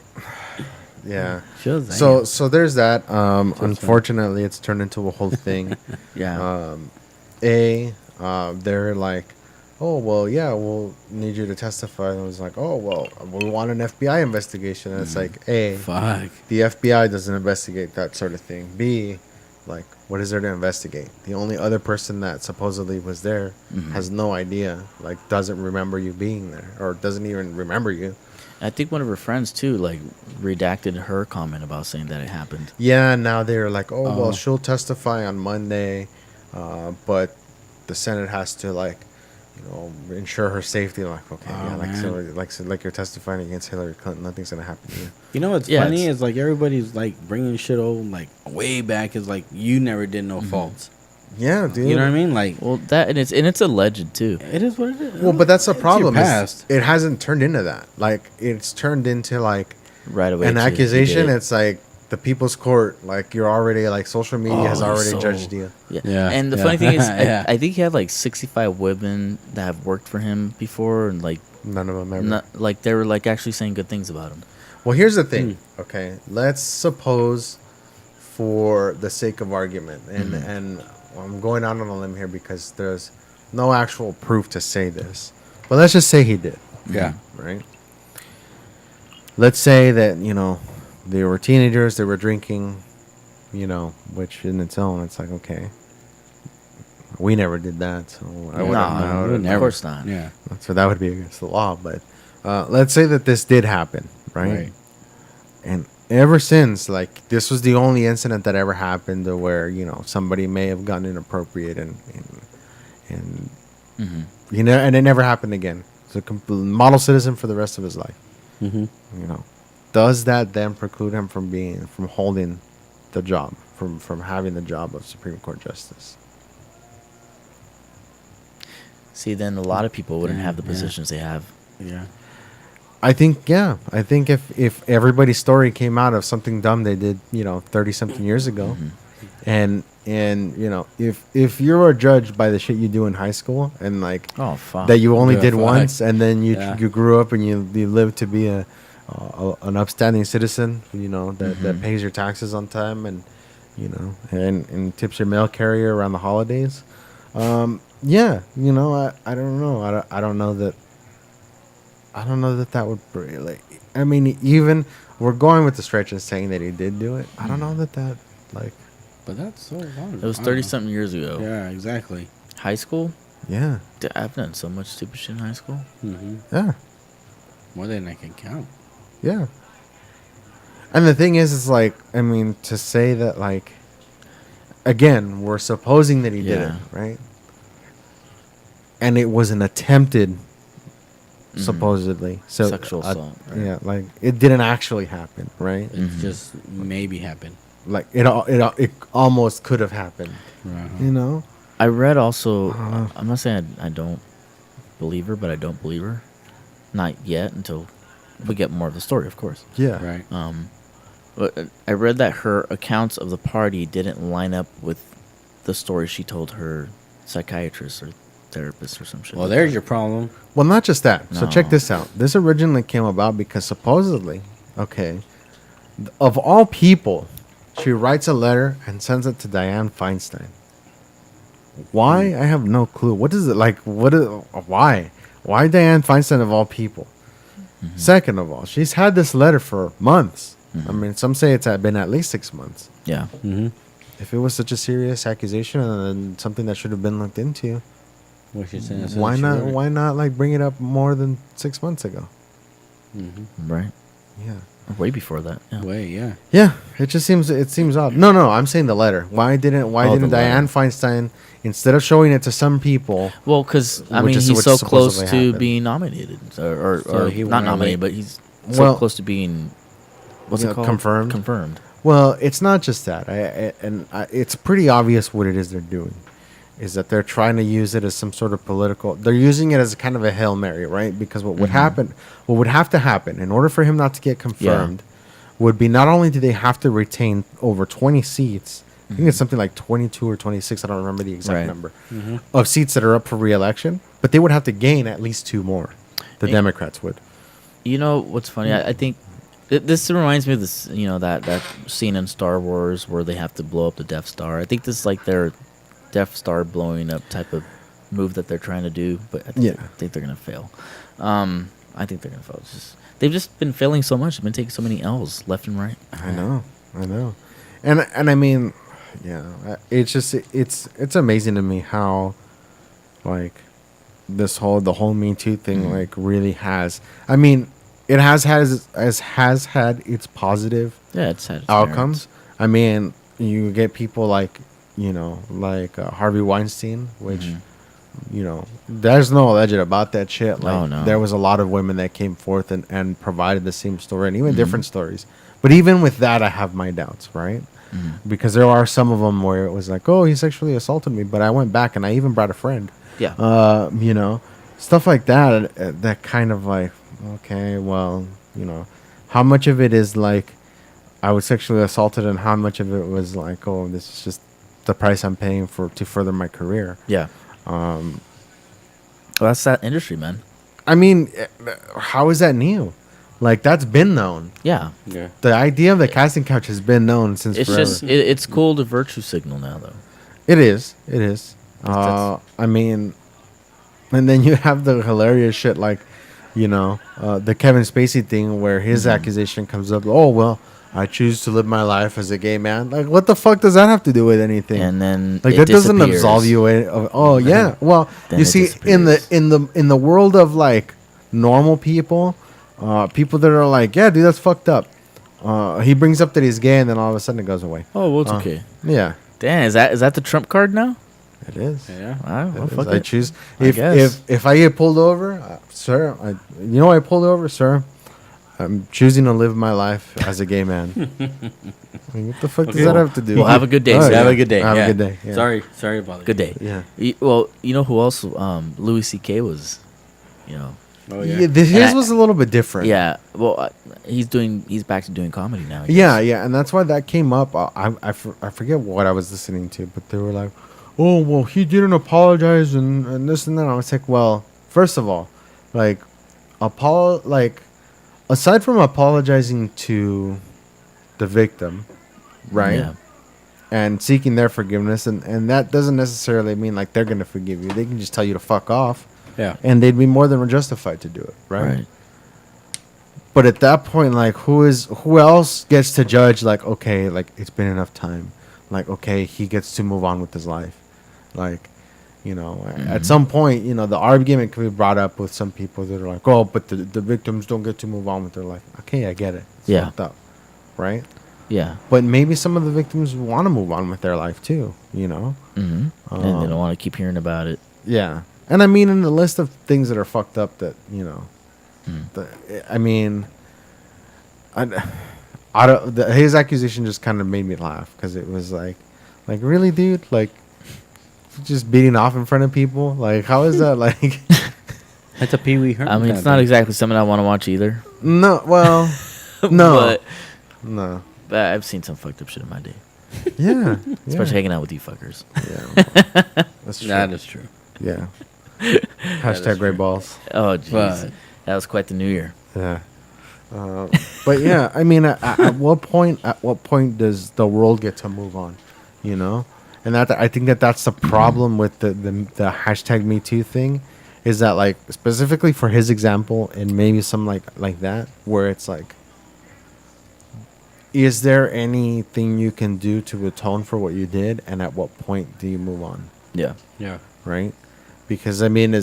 yeah. Shazam. So there's that. Unfortunately, it's turned into a whole thing. Yeah. They're like, oh well, yeah, we'll need you to testify. And I was like, oh well, we want an FBI investigation. And it's like, A, Fuck. the FBI doesn't investigate that sort of thing. B, like, what is there to investigate? The only other person that supposedly was there has no idea, like, doesn't remember you being there, or doesn't even remember you. I think one of her friends too, like, redacted her comment about saying that it happened. Yeah, now they're like, oh, Oh. well, she'll testify on Monday, but the Senate has to, like, ensure her safety. Like, okay, Oh, yeah, man. like you're testifying against Hillary Clinton, nothing's gonna happen to you. You know what's Yeah, funny it's- is like everybody's like bringing shit over like way back is like you never did no faults. Yeah, dude. You know what I mean? Like Well, that and it's alleged too. it is what it is. Well, but that's the It's your problem. is past. It hasn't turned into that. Like, it's turned into like Right away. an too, he accusation. did it. It's like the people's court, like you're already like social media has Oh, already so- judged you. Yeah. Yeah, And the yeah. funny thing is, Yeah. I think he had like 65 women that have worked for him before, and like, None of them ever. not, like they were like actually saying good things about him. Well, here's the thing. Okay, let's suppose, for the sake of argument, and I'm going out on a limb here because there's no actual proof to say this, but let's just say he did. Yeah. Right. Let's say that they were teenagers, they were drinking, which in its own, it's like okay, we never did that, so I wouldn't know. would Of never. course not. Yeah. So that would be against the law. But let's say that this did happen, right? Right. And ever since, like, this was the only incident that ever happened to where somebody may have gotten inappropriate and and it never happened again. It's a model citizen for the rest of his life. Mm-hmm. Does that then preclude him from holding the job, from having the job of Supreme Court Justice? See, then a lot of people wouldn't have the Yeah. positions they have. Yeah. I think if everybody's story came out of something dumb they did 30 something years ago, and if you're a judge by the shit you do in high school and like Oh, fuck. that you only Yeah, did fuck. once, and then you Yeah. you grew up and you lived to be an upstanding citizen, that pays your taxes on time and and tips your mail carrier around the holidays. Yeah, I don't know. I don't know that. I don't know that would really. I mean, even we're going with the stretch and saying that he did do it. I don't know that like. But that's so long. It was 30-something years ago. Yeah, exactly. High school? Yeah. Dude, I've done so much stupid shit in high school. Mm-hmm. Yeah. More than I can count. Yeah. And the thing is, it's like, I mean, to say that, like, again, we're supposing that he did it, Yeah. right? And it was an attempted, supposedly. So Sexual assault, right? Yeah, like, it didn't actually happen, right? It just maybe happened. Like, it almost could have happened, Uh-huh. I read also, Uh-huh. I'm not saying I don't believe her, but I don't believe her. Not yet, until we get more of the story, of course. Yeah. Right. But I read that her accounts of the party didn't line up with the story she told her psychiatrist or therapist or some shit. Well, like there's that. your problem. Well, not just that. So check No. this out. This originally came about because supposedly, okay, of all people, she writes a letter and sends it to Dianne Feinstein. Why? I have no clue. What is it like? Why? Why Dianne Feinstein of all people? Second of all, she's had this letter for months. I mean, some say it's been at least 6 months. Yeah. Mm-hmm. If it was such a serious accusation and something that should have been looked into, What she's saying is why she not? wrote it. Why not like bring it up more than 6 months ago? Right. Yeah. Way before that. Yeah. Wait, yeah. Yeah, it just seems odd. No, I'm saying the letter. Why didn't the Dianne letter. Feinstein, instead of showing it to some people? Well, because I Which mean, is he's what so close supposedly to happened. being nominated, or So he not wanted nominated, to- but he's so Well- close to being what's Yeah, it called? confirmed. Confirmed. Well, it's not just that. It's pretty obvious what it is they're doing. Is that they're trying to use it as some sort of political. They're using it as a kind of a Hail Mary, right? Because what would happen, what would have to happen in order for him not to get confirmed, would be not only do they have to retain over 20 seats. I think it's something like 22 or 26. I don't remember the exact Right. number of seats that are up for re-election. But they would have to gain at least 2 more. The Democrats would. You know what's funny? I think this reminds me of this. You know that scene in Star Wars where they have to blow up the Death Star. I think this is like their Death Star blowing up type of move that they're trying to do. But I think they're gonna fail. I think they're gonna fail. They've just been failing so much. They've been taking so many L's left and right. I know, and I mean, yeah, it's just it's amazing to me how, like, the whole Me Too thing like really has. I mean, it has had its positive Yeah, it's had its outcomes. I mean, you get people like Harvey Weinstein, which. There's no alleged about that shit. Like, no. there was a lot of women that came forth and provided the same story and even different stories. But even with that, I have my doubts, right? Because there are some of them where it was like, oh, he sexually assaulted me, but I went back and I even brought a friend. Yeah. Stuff like that. That kind of like, okay, well, how much of it is like I was sexually assaulted, and how much of it was like, oh, this is just the price I'm paying to further my career. Yeah. Well, that's that industry, man. I mean, how is that new? Like, that's been known. Yeah. Yeah. The idea of the casting couch has been known since It's forever. just it's cool to virtue signal now, though. It is. It is. That's- I mean, and then you have the hilarious shit like, the Kevin Spacey thing where his accusation comes up. Oh, well, I choose to live my life as a gay man. Like, what the fuck does that have to do with anything? And then Like, it that doesn't disappears. absolve you. Oh, yeah. Well, Then you it see, in disappears. the world of like normal people, people that are like, yeah, dude, that's fucked up. He brings up that he's gay, and then all of a sudden it goes away. Oh, well, it's okay. Yeah, Damn, is that the trump card now? it is. Yeah. Wow, well, It is. fuck I it. choose. I If guess. if I get pulled over, sir, I pulled over, sir. I'm choosing to live my life as a gay man. I mean, what the fuck does Okay. that have to do? Well, have a good day, Oh, sir. yeah. Have a good day. Have yeah. a good day. Yeah. Sorry about it. Good day. Yeah. Well, you know who else? Louis C.K. was, Oh Yeah. yeah. His And I- was a little bit different. Yeah. Well, he's back to doing comedy now. I Yeah, guess. yeah, and that's why that came up. I forget what I was listening to, but they were like, "Oh, well, he didn't apologize and this and that." I was like, "Well, first of all, like, aside from apologizing to the victim, right, Yeah. and seeking their forgiveness, and that doesn't necessarily mean like they're gonna forgive you. They can just tell you to fuck off, Yeah. and they'd be more than justified to do it, right?" Right. But at that point, like, who else gets to judge? Like, okay, like it's been enough time. Like, okay, he gets to move on with his life. Like, at some point, the argument can be brought up with some people that are like, oh, but the victims don't get to move on with their life. Okay, I get it. It's Yeah. fucked up, right? Yeah. But maybe some of the victims want to move on with their life too. Mm-hmm. And they don't want to keep hearing about it. Yeah, and I mean, in the list of things that are fucked up, that I mean, his accusation just kind of made me laugh because it was like, really, dude, like, just beating off in front of people, like, how is that like? That's a Pee Wee Herman. I mean, it's not exactly something I want to watch either. No, well, no, no, but I've seen some fucked up shit in my day, yeah, especially hanging out with you fuckers. yeah, that's true. That is true. Yeah. is Hashtag gray true. balls. Oh, jeez, But- that was quite the new year. Yeah. But yeah, I mean, at what point does the world get to move on? And I think that's the problem with the hashtag Me Too thing, is that, like, specifically for his example and maybe some like that, where it's like, is there anything you can do to atone for what you did, and at what point do you move on? Yeah. Yeah. Right? Because I mean,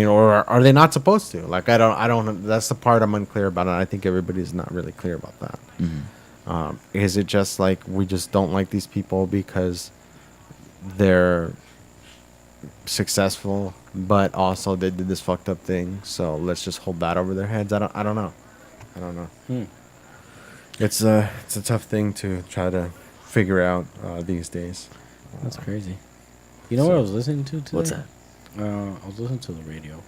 or are they not supposed to? Like, I don't. That's the part I'm unclear about, and I think everybody's not really clear about that. Is it just like we just don't like these people because they're successful, but also they did this fucked up thing, so let's just hold that over their heads? I don't know. It's a tough thing to try to figure out these days. That's crazy. You know what I was listening to today? What's that? I was listening to the radio.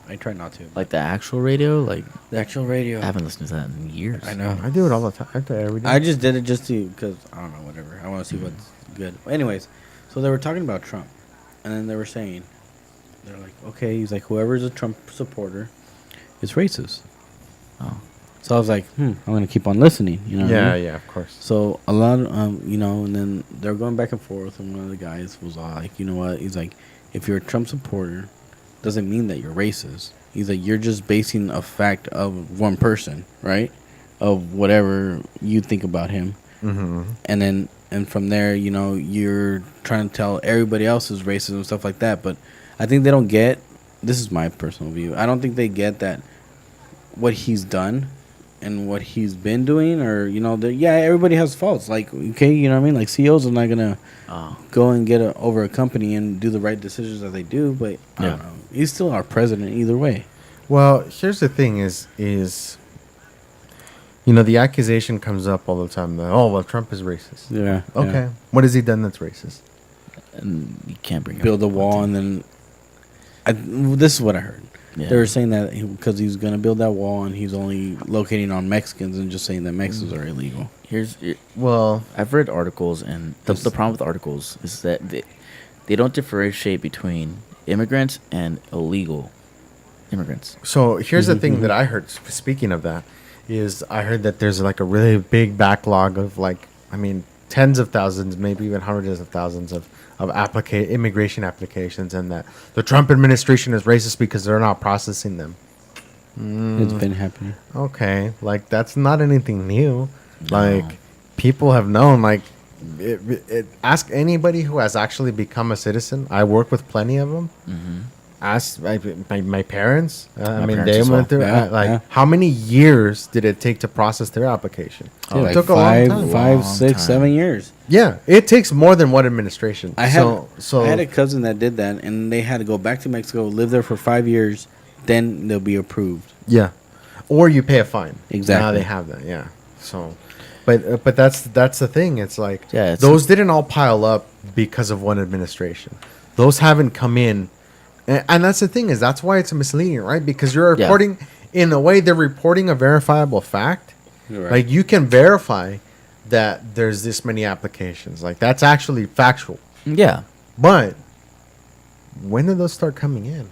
I try not to. Like the actual radio? Like, the actual radio. I haven't listened to that in years. I know. I do it all the time. I do it every day. I just did it just to, because, I don't know, whatever. I want to see what's good. Anyways, so they were talking about Trump. And then they were saying, they're like, okay, he's like, whoever's a Trump supporter is racist. Oh. So I was like, I'm going to keep on listening. You know what I mean? Yeah, of course. So a lot of, and then they're going back and forth. And one of the guys was all like, you know what? He's like, if you're a Trump supporter, doesn't mean that you're racist. He's like, you're just basing a fact of one person, right? Of whatever you think about him. Mm-hmm. And from there, you're trying to tell everybody else is racist and stuff like that. But I think they don't get, this is my personal view, I don't think they get that what he's done and what he's been doing, or, everybody has faults. Like, okay, you know what I mean? Like, CEOs are not going to go and get over a company and do the right decisions that they do, but I don't know. He's still our president either way. Well, here's the thing is the accusation comes up all the time that, oh, well, Trump is racist. Yeah. Okay. What has he done that's racist? And you can't bring Build a wall, and then this is what I heard. Yeah. They were saying that because he's gonna build that wall and he's only locating on Mexicans and just saying that Mexicans are illegal. Well, I've read articles, and the problem with articles is that they don't differentiate between immigrants and illegal immigrants. so here's the thing that I heard. Speaking of that, is I heard that there's like a really big backlog of like, I mean, tens of thousands, maybe even hundreds of thousands of immigration applications, and that the Trump administration is racist because they're not processing them. It's been happening. Okay, like that's not anything new. No. Like people have known. Like ask anybody who has actually become a citizen. I work with plenty of them. Mm-hmm. Ask my parents. I mean, parents they as went well. through Yeah, like yeah. how many years did it take to process their application? Yeah, it like took a long time. five, Long 6, time. 7 years. Yeah, it takes more than one administration. I had so I had a cousin that did that, and they had to go back to Mexico, live there for 5 years, then they'll be approved. yeah, or you pay a fine. Exactly. Now they have that. Yeah. So, but that's the thing. It's like Yeah, it's- those didn't all pile up because of one administration. Those haven't come in, and that's the thing is that's why it's misleading, right? Because you're Yeah. reporting in a way they're reporting a verifiable fact. Right. Like you can verify that there's this many applications. Like that's actually factual. Yeah. But when did those start coming in?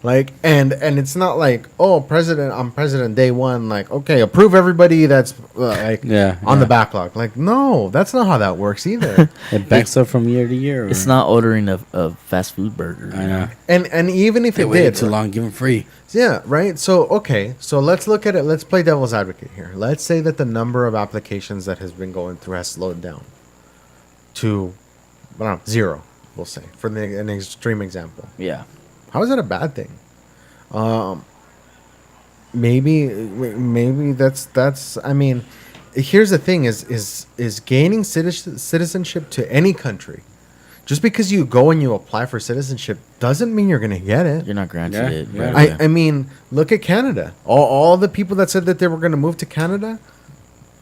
Like and it's not like, oh, I'm president day one, like, okay, approve everybody that's like Yeah, on the yeah. backlog. Like, no, that's not how that works either. It backs up from year to year. It's or- not ordering a fast food burger. I know. and even if They it waited did, too long, give them free. yeah, right. So okay, so let's look at it. Let's play devil's advocate here. Let's say that the number of applications that has been going through has slowed down to, I don't know, 0. We'll say for an extreme example. Yeah. How is that a bad thing? Maybe that's. I mean, here's the thing: is gaining citizenship to any country. Just because you go and you apply for citizenship doesn't mean you're gonna get it. You're not granted Yeah, it. yeah. Right away. I mean, look at Canada. All the people that said that they were gonna move to Canada,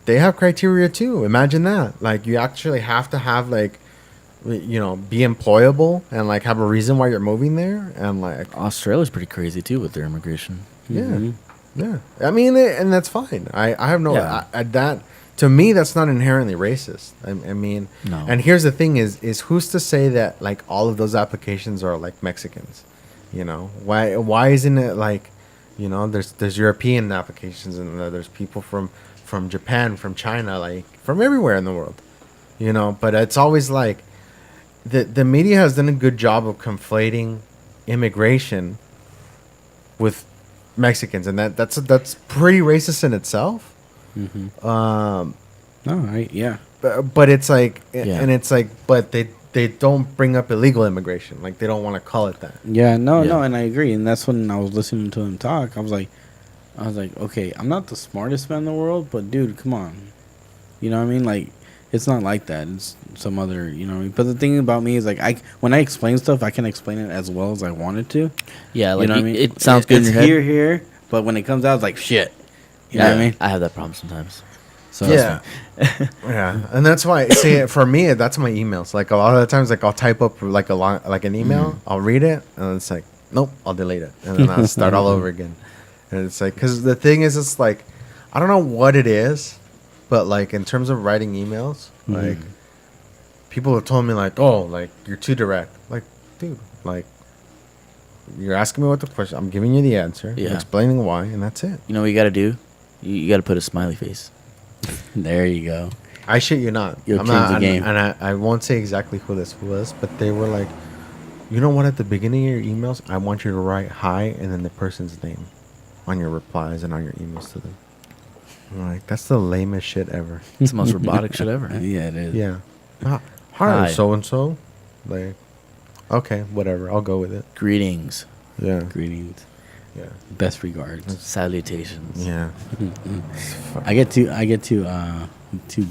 they have criteria too. Imagine that. Like you actually have to have like, you know, be employable and like have a reason why you're moving there and like Australia's pretty crazy too with their immigration. yeah, yeah. I mean, and that's fine. I have no Yeah. that to me that's not inherently racist. I mean, No. and here's the thing: is who's to say that like all of those applications are like Mexicans? You know, why isn't it like, you know, there's European applications and there's people from Japan, from China, like from everywhere in the world. You know, but it's always like the media has done a good job of conflating immigration with Mexicans, and that's pretty racist in itself. No, yeah. But it's like, Yeah. and it's like, but they don't bring up illegal immigration, like they don't want to call it that. Yeah, no, Yeah. and I agree. And that's when I was listening to him talk. I was like, okay, I'm not the smartest man in the world, but dude, come on. You know what I mean? Like, it's not like that. It's some other, you know what I mean? But the thing about me is, like, when I explain stuff, I can explain it as well as I wanted to. Yeah, like You know what I mean? it sounds good in It's your head. here, but when it comes out, it's like shit. You know what I mean? I have that problem sometimes. So Yeah, yeah, and that's why. See, for me, that's my emails. Like a lot of the times, like I'll type up like an email, I'll read it, and it's like, nope, I'll delete it, and then I'll start all over again. And it's like, because the thing is, it's like, I don't know what it is, but like in terms of writing emails, like people have told me like, oh, like you're too direct. Like, dude, like you're asking me what the question, I'm giving you the answer, Yeah. explaining why, and that's it. You know what you got to do? You got to put a smiley face. there you go. I shit you not. You'll I'm change not, the game. And I won't say exactly who this was, but they were like, you know what? At the beginning of your emails, I want you to write hi and then the person's name on your replies and on your emails to them. I'm like, that's the lamest shit ever. It's the most robotic shit ever. Yeah, it is. Yeah. Hi, Hi. so and so. Like, okay, whatever. I'll go with it. Greetings, Yeah. Greetings. Yeah. Best regards. salutations. Yeah. I get to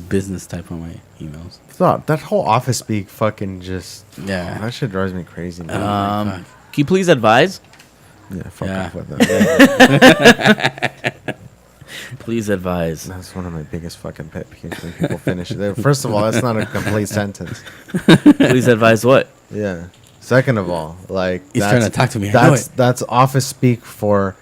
business type on my emails. Thought that whole office speak fucking just. Yeah. That shit drives me crazy. Man. my Can you please advise? Yeah. Fuck yeah. off with that. Please advise. That's one of my biggest fucking pet peeves when people finish it. First of all, that's not a complete sentence. Please advise what? Yeah. Second of all, like He's trying to talk to me. I know it. That's office speak for,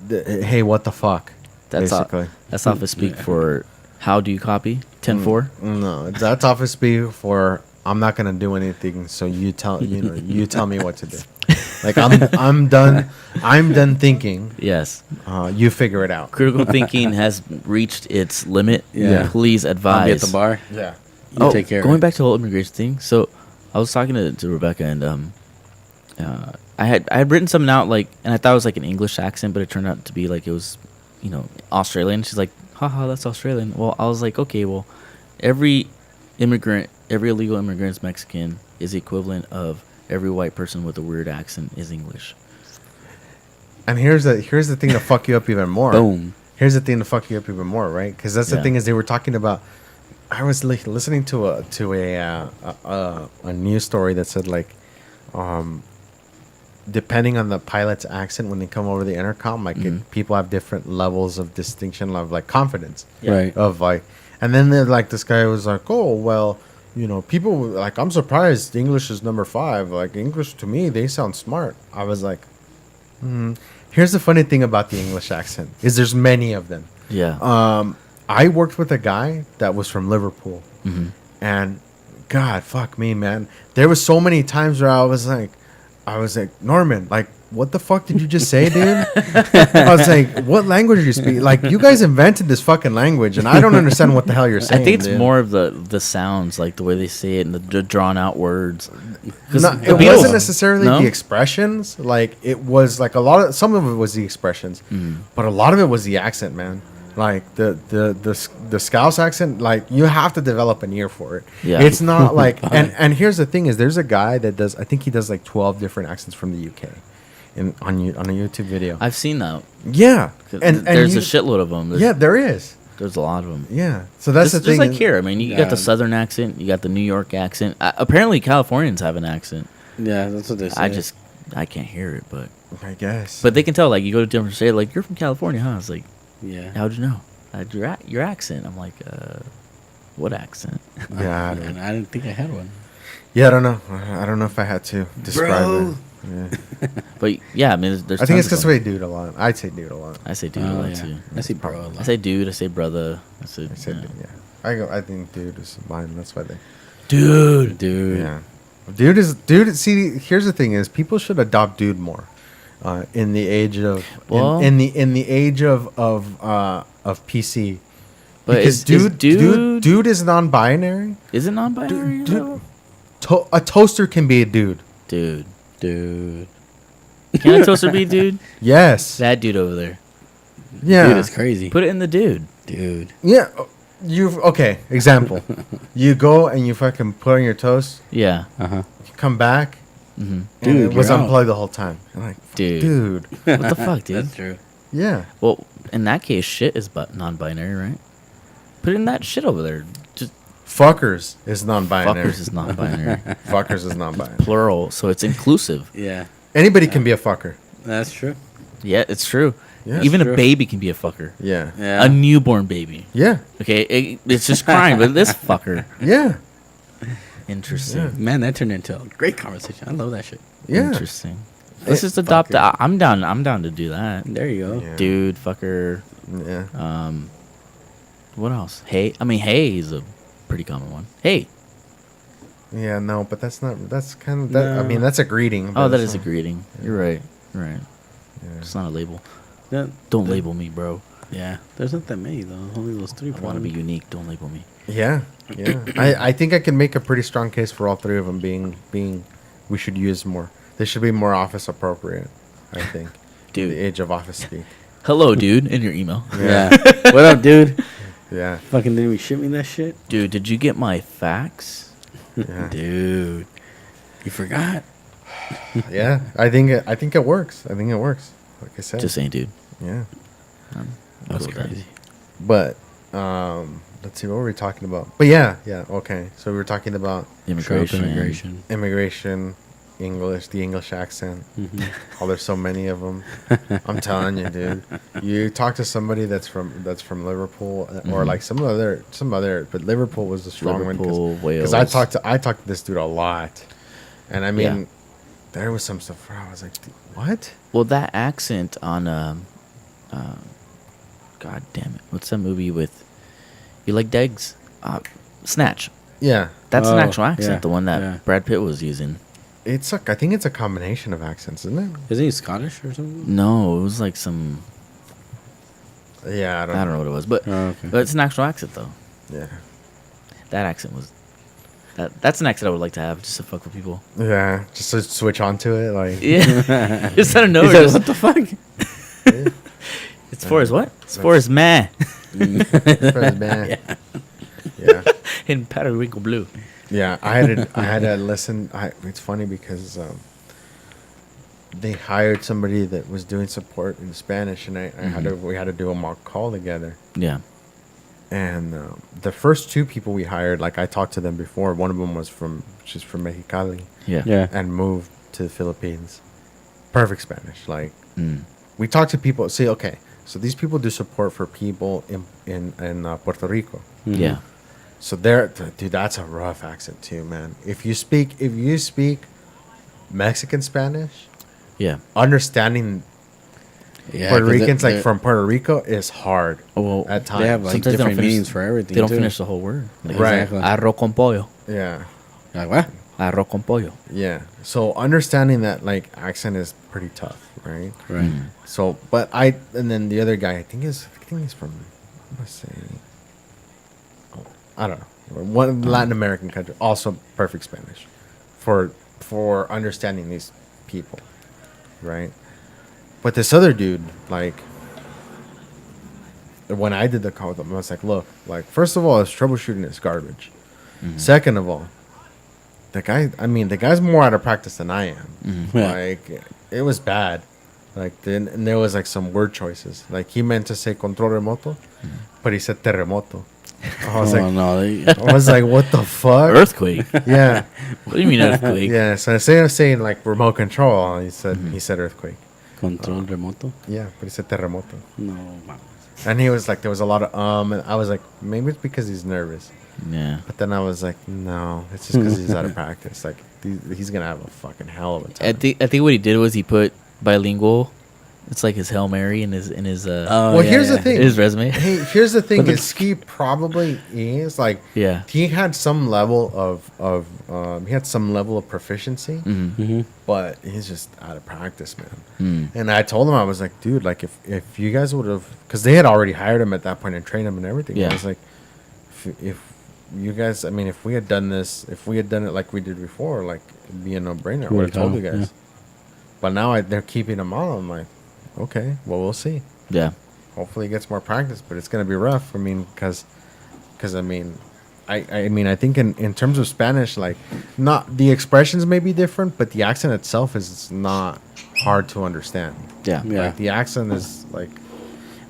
hey, what the fuck? That's basically. that's office speak for how do you copy 10-4? No, that's office speak for I'm not gonna do anything. So you tell you tell me what to do. Like I'm done thinking. Yes. You figure it out. Critical thinking has reached its limit. Yeah. Please advise. I'll be at the bar. Yeah. You take care. Going back to the whole immigration thing. So I was talking to Rebecca and I had written something out like, and I thought it was like an English accent, but it turned out to be like it was, Australian. She's like, haha, that's Australian. Well, I was like, okay, well, every illegal immigrant is Mexican is the equivalent of every white person with a weird accent is English. And here's the thing to fuck you up even more. Boom. Here's the thing to fuck you up even more, right? Because that's the Yeah. thing is they were talking about. I was listening to a news story that said like, depending on the pilot's accent when they come over the intercom, like people have different levels of distinction of like confidence, Yeah. Right. of like, and then they're like this guy was like, oh well, people like I'm surprised English is number 5. Like English to me they sound smart. I was like, here's the funny thing about the English accent is there's many of them. Yeah. I worked with a guy that was from Liverpool, Mm-hmm. and God, fuck me, man. There was so many times where I was like, Norman, like, what the fuck did you just say, dude? I was like, what language do you speak? Like, you guys invented this fucking language, and I don't understand what the hell you're saying. I think it's dude. more of the sounds, like the way they say it and the drawn out words. 'Cause No, the it Beatles- wasn't necessarily No? the expressions. Like, it was like some of it was the expressions, Mm. but a lot of it was the accent, man. Like the Scouse accent, like you have to develop an ear for it. Yeah. It's not like and here's the thing is there's a guy that does I think he does like 12 different accents from the UK on a YouTube video. I've seen that. Yeah. 'Cause And there's you- a shitload of them. Yeah, there is. There's a lot of them. Yeah. So that's the Just thing. like is- here. I mean, you got the Yeah. Southern accent. You got the New York accent. Apparently, Californians have an accent. Yeah, that's what they say. I can't hear it, but I guess. they can tell. Like you go to different state, like you're from California, huh? It's like, yeah. how'd you know? Your accent. I'm like, what accent? yeah, I And don't, I didn't think I had one. yeah, I don't know. I don't know if I had to describe Bro. it. Yeah. But yeah, I mean, there's. I think tons it's because of we them. dude a lot. I'd say dude a lot. I say dude a Oh, lot yeah. too. I see bro a lot. I say dude. I say brother. I say. I said yeah. dude, yeah. I think dude is mine. That's why they. Dude. Dude. Yeah, dude. See, here's the thing: is people should adopt dude more, in the age of Well- in the age of PC. But Because is dude- dude is non-binary. Is it non-binary? Dude, a toaster can be a dude. Dude. Dude. Can a toaster be dude? Yes. That dude over there. Yeah. Dude, it's crazy. Put it in the dude. Dude. Yeah. Okay. Example. You go and you fucking put on your toast. Yeah. Uh huh. You come back. Mm-hmm. And Dude, it was you're out. unplugged the whole time. I'm like, Dude. dude. What the fuck, dude? That's true. Yeah. Well, in that case, shit is non-binary, right? Put in that shit over there. Just Fuckers is non-binary. fuckers is non-binary. Fuckers is non-binary. Plural, so it's inclusive. Yeah. Anybody can be a fucker. That's true. Yeah, it's true. Yeah, Even it's a true. baby can be a fucker. Yeah. Yeah. A newborn baby. Yeah. Okay, it's just crime, but this fucker. Yeah. Interesting. Yeah. Man, that turned into a great conversation. I love that shit. Yeah. Interesting. Let's Hey, just adopt fucker. that. I'm down to do that. There you go. Yeah. Dude, fucker. Yeah. What else? Hey, I mean, hey is a pretty common one. Hey. Yeah. No, but that's not. That's kind of. That, I No. mean, that's a greeting. but Oh, that it's is a not- greeting. You're right. You're right. Yeah. It's not a label. That- Don't that- label me, bro. Yeah. There's not that many though. Only those 3. I want to be unique. Don't label me. Yeah. Yeah. I think I can make a pretty strong case for all 3 of them being. We should use more. They should be more office appropriate. I think. Dude. The age of office speak. Hello, dude, in your email. Yeah. What up, dude? Yeah. Fucking didn't we ship me that shit? Dude, did you get my fax? Yeah. Dude. You forgot? Yeah. I think it works. I think it works. Like I said. Just saying, dude. Yeah. That's Cool with that. crazy. But let's see, what were we talking about? But yeah. Okay. So we were talking about Immigration. Trump immigration. immigration, English, the English accent. Mhm. Oh, there's so many of them. I'm telling you, dude. You talk to somebody that's from Liverpool or like some other, but Liverpool was the strong one Liverpool, because I Wales. talked to this dude a lot, and I mean, there was some stuff where I was like, what? Well, that accent on God damn it, what's that movie with? You like Degs? Snatch. Yeah, That's an Oh, actual accent, yeah, the one that yeah. Brad Pitt was using. it's I think it's a combination of accents, isn't it? Isn't he Scottish or something? No, it was like some. Yeah, I don't know what it was, but Oh, okay. but it's an actual accent though. Yeah, That accent was. That's an accent I would like to have just to fuck with people. yeah, just to switch onto it, like Yeah, just out of He nowhere. said, just- what the fuck? it's for his what? It's for his man man. Yeah, in Periwinkle Blue. yeah. I had to listen. It's funny because they hired somebody that was doing support in Spanish, and we had to do a mock call together. Yeah. And the first two people we hired, like I talked to them before. One of them she's from Mexicali, Yeah. Yeah. and moved to the Philippines. Perfect Spanish. Like Mm. we talk to people. See, okay, so these people do support for people in Puerto Rico. Yeah. So dude, that's a rough accent too, man. If you speak Mexican Spanish, Yeah. understanding Yeah, Puerto 'cause Ricans they're- like from Puerto Rico is hard Well, at times. they have like Sometimes they don't different finish- meanings for everything. they don't too. finish the whole word. Like, Right. Exactly. Arroz con pollo. Yeah, Like what? Arroz con pollo. yeah. So understanding that like accent is pretty tough, right? Right. So, and then the other guy, I think he's from, let's say, I don't know, one Latin American country, also perfect Spanish, for understanding these people, right? But this other dude, like, when I did the call with him, I was like, look, like, first of all, his troubleshooting is garbage. Second of all, the guy's more out of practice than I am. Yeah. Like, it was bad. Like, and there was like some word choices. Like, he meant to say control remoto, but he said terremoto. I was Oh, like, no. I was like, what the fuck? Earthquake. Yeah, What do you mean earthquake? yeah. So instead of saying like remote control, he said earthquake. Control remoto? Yeah, but he said terremoto. No, man. And he was like, there was a lot of and I was like, maybe it's because he's nervous. Yeah. But then I was like, no, it's just because he's out of practice. Like, he's gonna have a fucking hell of a time. I think what he did was he put bilingual. It's like his Hail Mary in his Oh, Well, yeah, here's the yeah. thing. his resume. Hey, here's the thing: But is he probably is like, Yeah. he had some level of proficiency, Mm-hmm. but he's just out of practice, man. Mm. And I told him, I was like, dude, like if you guys would have, because they had already hired him at that point and trained him and everything. Yeah. I was like, if you guys, I mean, if we had done it like we did before, like it'd be a no-brainer. I would have told you guys. Yeah. But now they're keeping him on. I'm like, okay, well, we'll see. Yeah. Hopefully he gets more practice, but it's gonna be rough. I mean, because I mean, I think in terms of Spanish, like, not the expressions may be different, but the accent itself is not hard to understand. Yeah. Yeah. Like the accent is like,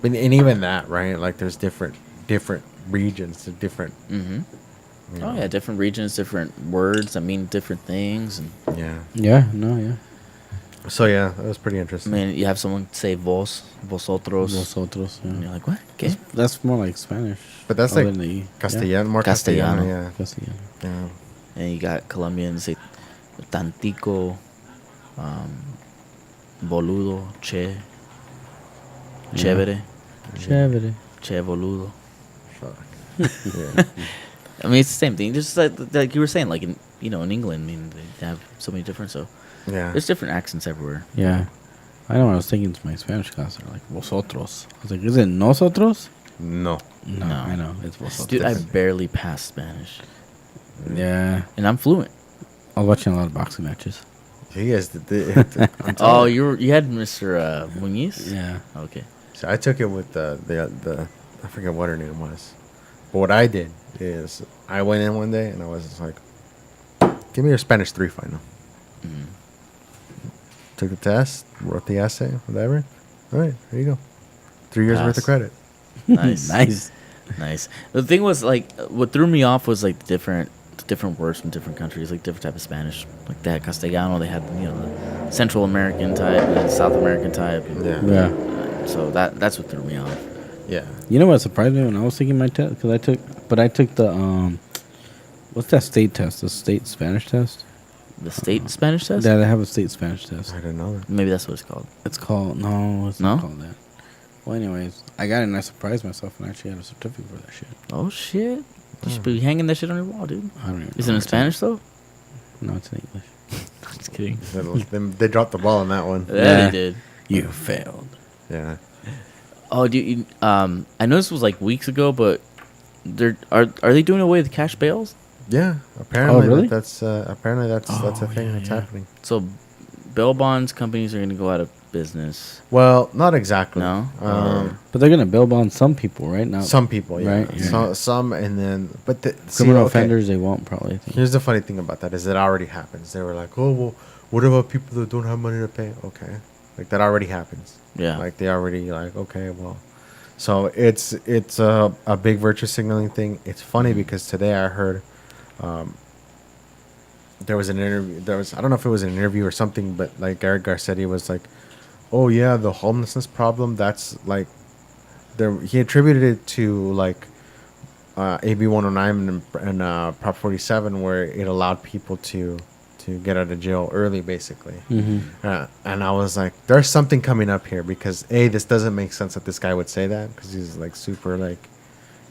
and even that, right? Like there's different regions, to different. Mm-hmm. you Oh know, yeah, different regions, different words that mean different things, and yeah. Yeah, no, yeah. So yeah, that was pretty I interesting. mean, you have someone say vos, vosotros, Vosotros, and yeah. you're like, what? ¿Qué? That's more like Spanish. But that's other like than the E. Castellano, more Castellano. Castellano. Yeah. Yeah. Castellano. Yeah. And you got Colombians say tantico, boludo, che, chévere, Chévere. che boludo. Fuck. Yeah. I mean, it's the same thing. Just like you were saying, like in England, I mean, they have so many different. So Yeah. there's different accents everywhere. Yeah. I know. I was thinking to my Spanish class. They're like, vosotros. I was like, is it nosotros? No. No, No. I know. It's vosotros. Dude, I barely passed Spanish, Yeah. and I'm fluent. I was watching a lot of boxing matches. He is I'm Oh, telling you. you had Mr. Muñiz? Yeah. Okay. So I took it with the I forget what her name was. But what I did is I went in one day and I was just like, give me your Spanish 3 final. Mm. Took the test, wrote the essay, whatever. All right, here you go. 3 years worth of Pass. credit. Nice. Nice. Nice. The thing was, like, what threw me off was like different words from different countries, like different type of Spanish. Like they had Castellano, they had the Central American type, and then South American type. Yeah. Yeah. So that's what threw me off. Yeah. You know what surprised me when I was taking my test? Because I took the what's that state test? The state Spanish test. The state Spanish test? That I have a state Spanish test. I didn't know that. Maybe that's what it's called. It's called no, it's No? not called that. Well, anyways, I got it and I surprised myself and I actually had a certificate for that shit. Oh shit! You should be hanging that shit on your wall, dude. I don't even. Is know it in what Spanish though? No, it's in English. Just kidding. They dropped the ball on that one. Yeah, Yeah. they did. You failed. Yeah. Oh, dude. I know this was like weeks ago, but are they doing away with cash bails? Yeah. Apparently, really? that's a thing that's happening. So, bail bonds companies are going to go out of business. Well, not exactly. No? But they're gonna bail bond some people, right? Not Some people, yeah. Right, yeah. Some, and then, but criminal offenders. They won't probably. I think. Here's the funny thing about that is it already happens. They were like, oh, well, what about people that don't have money to pay? Okay. Like, that already happens. Yeah. Like, they already, like, okay, well. So, it's a big virtue signaling thing. It's funny because today I heard there was an interview. I don't know if it was an interview or something, but, like, Eric Garcetti was like, oh, yeah, the homelessness problem, that's, like, he attributed it to, like, AB 109 and Prop 47, where it allowed people to get out of jail early, basically. Mm-hmm. And I was like, there's something coming up here because this doesn't make sense that this guy would say that because he's like super like,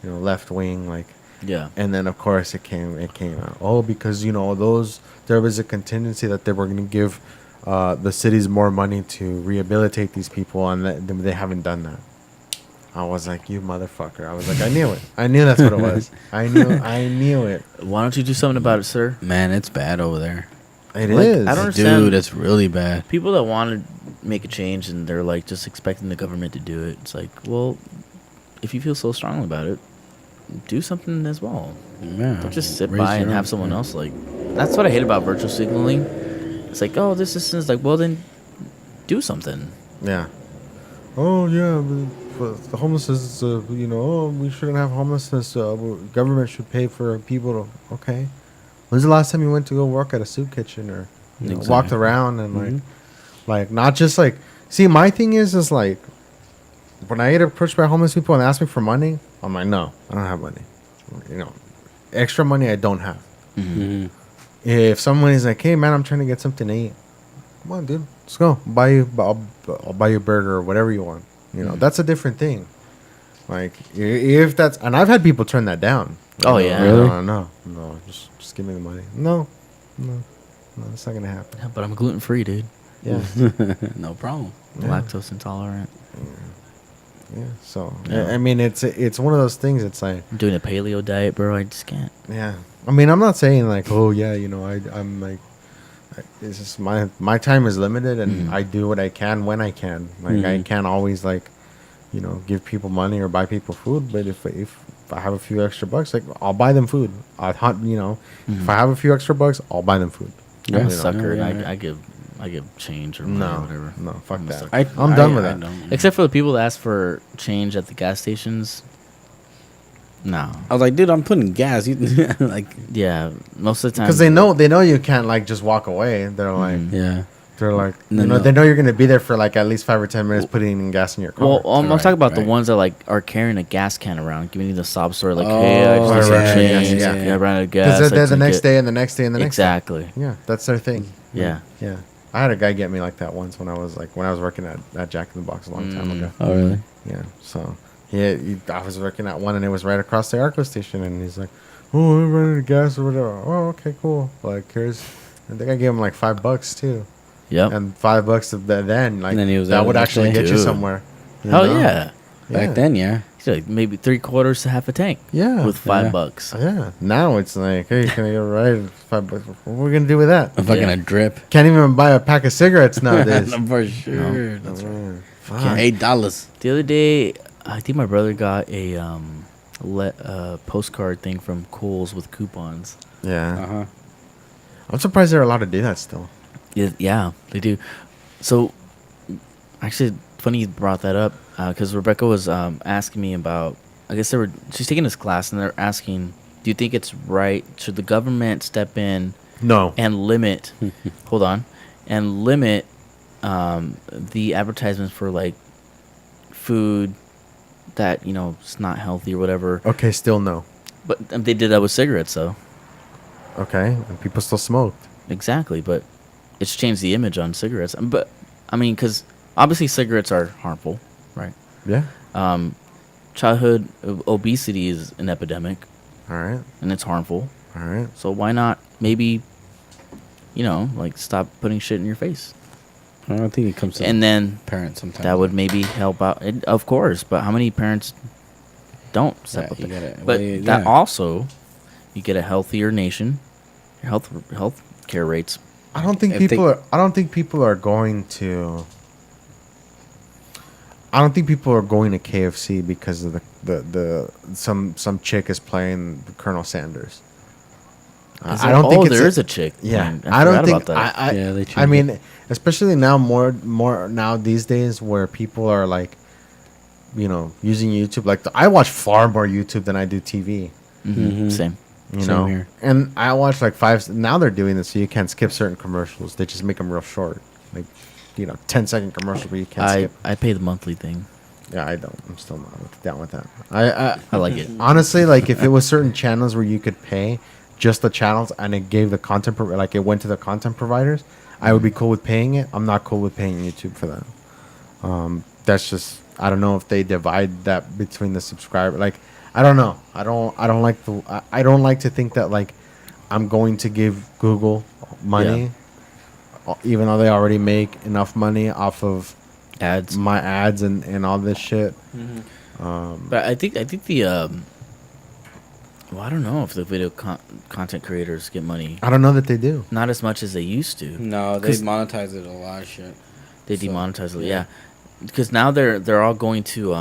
left wing like. Yeah. And then of course it came out. Oh, because there was a contingency that they were going to give the cities more money to rehabilitate these people, and they haven't done that. I was like, you motherfucker. I was like, I knew it. I knew that's what it was. I knew it. Why don't you do something about it, sir? Man, it's bad over there. It Like, is. I don't understand. Dude, it's really bad. People that want to make a change and they're like just expecting the government to do it. It's like, well, if you feel so strongly about it, do something as well. Yeah. Don't just sit Raise by your and have own- someone else like. That's what I hate about virtual signaling. It's like, oh, this is like, well, then do something. Yeah. Oh yeah, but the homelessness. Oh, we shouldn't have homelessness. Government should pay for people to. Okay. When's the last time you went to go work at a soup kitchen or Exactly. walked around and like not just like. See, my thing is like when I get approached by homeless people and they ask me for money, I'm like, no, I don't have money. Extra money I don't have. Mm-hmm. If someone is like, hey man, I'm trying to get something to eat, come on, dude, let's go. I'll buy you a burger or whatever you want. That's a different thing. Like if that's, and I've had people turn that down. Oh, yeah. Really? No, just give me the money. No, it's not gonna happen. Yeah, but I'm gluten free, dude. Yeah, No problem. Yeah. Lactose intolerant. yeah. So Yeah. I mean, it's one of those things. It's like, I'm doing a paleo diet, bro. I just can't. yeah. I mean, I'm not saying like, oh yeah, I'm like, it's just my time is limited, and I do what I can when I can. Like I can't always like, give people money or buy people food. But if I have a few extra bucks, like I'll buy them food. If I have a few extra bucks, I'll buy them food. I'm a Yeah. sucker. Yeah, and yeah. I give change or No, whatever. no, fuck I'm a that. sucker. I'm done with that. don't. Except for the people that ask for change at the gas stations. No. I was like, dude, I'm putting gas. You like, Yeah, most of the time. Because they know you can't like just walk away. They're like, yeah. they're like, No. they know you're gonna be there for like at least 5 or 10 minutes putting in gas in your car. Well, I'm Right, talking about the right. ones that like are carrying a gas can around, giving you the sob story, like, "Hey, I just Oh, need some right, change. yeah, I ran out of gas." because they're there I the took next it." day and the next day and the next Exactly. day. Yeah, that's their thing. Yeah. Yeah. I had a guy get me like that once when I was working at Jack in the Box a long time ago. Oh, really? Yeah. So I was working at one and it was right across the Arco station, and he's like, "Oh, I'm running out of gas or whatever." Oh, okay, cool. Like here's, I think I gave him like $5 too, Yep. and $5 then like And then he was that out would the actually next get day? you Dude. somewhere. you Hell know? yeah. Back then, yeah. He's like maybe 3/4 to half a tank. Yeah. With $5. Yeah. Now it's like, hey, can I get a ride? $5. What are we gonna do with that? I'm fucking Yeah. a drip. Can't even buy a pack of cigarettes nowadays. For sure. That's right. Mm, fuck. $8. The other day, I think my brother got a postcard thing from Kohl's with coupons. Yeah. Uh-huh. I'm surprised they're allowed to do that still. Yeah, they do. So, actually, funny you brought that up because Rebecca was asking me about. I guess she's taking this class and they're asking, do you think it's right? Should the government step in No. and limit? hold on, and limit the advertisements for like food that it's not healthy or whatever. Okay, still no. But they did that with cigarettes, though. Okay, and people still smoked. exactly, but it's changed the image on cigarettes. But I mean, because obviously cigarettes are harmful, right? Yeah. Childhood obesity is an epidemic, All right. and it's harmful. All right. So why not maybe, like stop putting shit in your face, I don't think it comes to and then parents sometimes. that would maybe help out. Of course, but how many parents don't Yeah, step up? you gotta- But well, that yeah. also, you get a healthier nation. Your health care rates. I don't think If people they- are. I don't think people are going to. I don't think people are going to KFC because of the some chick is playing Colonel Sanders. I don't think there is a chick. Yeah, Man, I don't forgot think. about that. Yeah, they I changed mean, especially now more now these days where people are like, using YouTube. Like I watch far more YouTube than I do TV. Mhm. Same. You Same know, here. and I watch like five. Now they're doing this so you can't skip certain commercials. They just make them real short, like 10-second commercial, but you can't skip. I pay the monthly thing. Yeah, I don't. I'm still not down with that. I like it. Honestly, like if it was certain channels where you could pay just the channels and it gave the content, like it went to the content providers, I would be cool with paying it. I'm not cool with paying YouTube for that. That's just, I don't know if they divide that between the subscriber. Like, I don't know. I don't like to think that like I'm going to give Google money, even though they already make enough money off of Ads. my ads and all this shit. But I think the well, I don't know if the video content creators get money. I don't know that they do. Not as much as they used to. No, they 'Cause monetize it a lot of shit. They So, demonetize it. yeah. Yeah. Because now they're all going to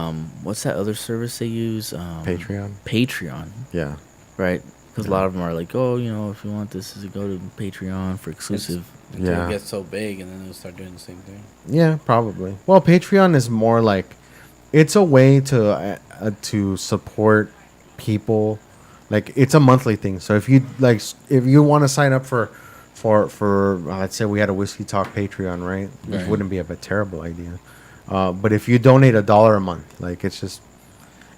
what's that other service they use? Patreon. Patreon, Yeah. right? Because a lot of them are like, oh, if you want this, go to Patreon for exclusive. Until Yeah. it gets so big, and then they'll start doing the same thing. Yeah, probably. Well, Patreon is more like it's a way to support people. Like it's a monthly thing. So if you want to sign up for let's say we had a Whiskey Talk Patreon, right? Which Right. wouldn't be a terrible idea. But if you donate $1 a month, like it's just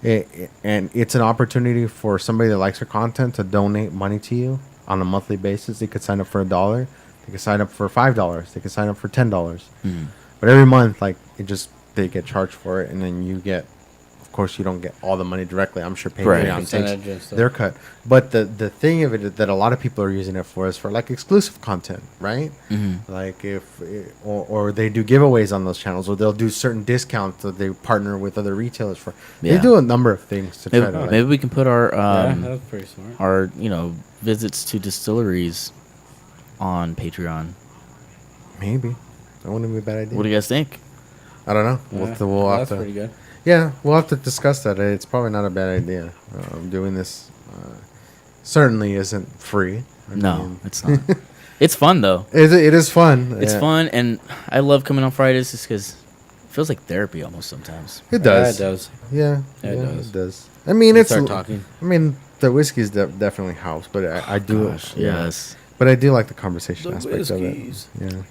and it's an opportunity for somebody that likes your content to donate money to you on a monthly basis. They could sign up for $1. They could sign up for $5. They could sign up for $10. But every month, like they get charged for it, and then you get. Of course, you don't get all the money directly. I'm sure Right. Patreon Percentage and takes stuff. their cut. But the thing of it that a lot of people are using it for is for like exclusive content, right? Like or they do giveaways on those channels, or they'll do certain discounts that they partner with other retailers for. Yeah. They do a number of things to try Maybe, to. Like, maybe we can put our Yeah, that's pretty smart. our visits to distilleries on Patreon. maybe that wouldn't be a bad idea. What do you guys think? I don't know. Yeah, We'll have that's to. pretty good. Yeah, we'll have to discuss that. It's probably not a bad idea. Doing this certainly isn't free. I No, mean, it's not. It's fun though. it is fun. It's Yeah. fun, and I love coming on Fridays just because it feels like therapy almost sometimes. It does. Yeah, it does. Yeah, Yeah, it does. I mean, You it's. start talking. I mean, the whiskey's definitely helps, but I do. Gosh, yeah. yes. But I do like the conversation The aspect whiskeys. of it. Yeah.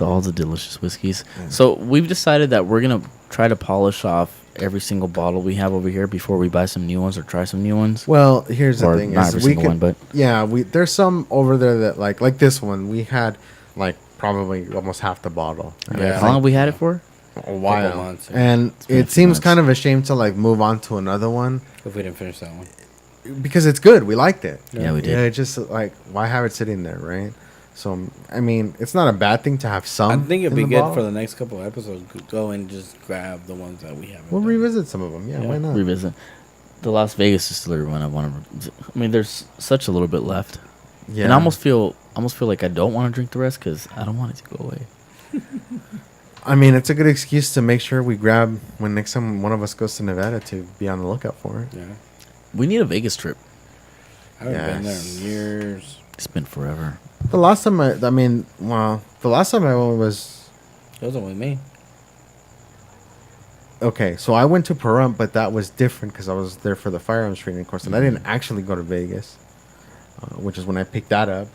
All the delicious whiskeys. So we've decided that we're gonna try to polish off every single bottle we have over here before we buy some new ones or try some new ones. Well, here's the Or thing: not is every we single could, one, but yeah, there's some over there that like this one we had like probably almost half the bottle. And I Yeah. how think long have we had it for? a while, months, yeah. and been a it few seems months. kind of a shame to like move on to another one If we didn't finish that one. because it's good. We liked it. Yeah, we did. Yeah, it's just like why have it sitting there, right? So I mean, it's not a bad thing to have some. I think it'd in be the good bottle. for the next couple of episodes. Go and just grab the ones that we haven't. We'll done. revisit some of them. Yeah, Yeah. why not? Revisit the Las Vegas distillery one. I mean, there's such a little bit left, Yeah, and I almost feel like I don't want to drink the rest because I don't want it to go away. I mean, it's a good excuse to make sure we grab when next time one of us goes to Nevada to be on the lookout for it. Yeah. We need a Vegas trip. I haven't been there Yes. in years. It's been forever. The last time the last time I went was It wasn't with me. okay. So I went to Pahrump, but that was different because I was there for the firearms training course, and I didn't actually go to Vegas, which is when I picked that up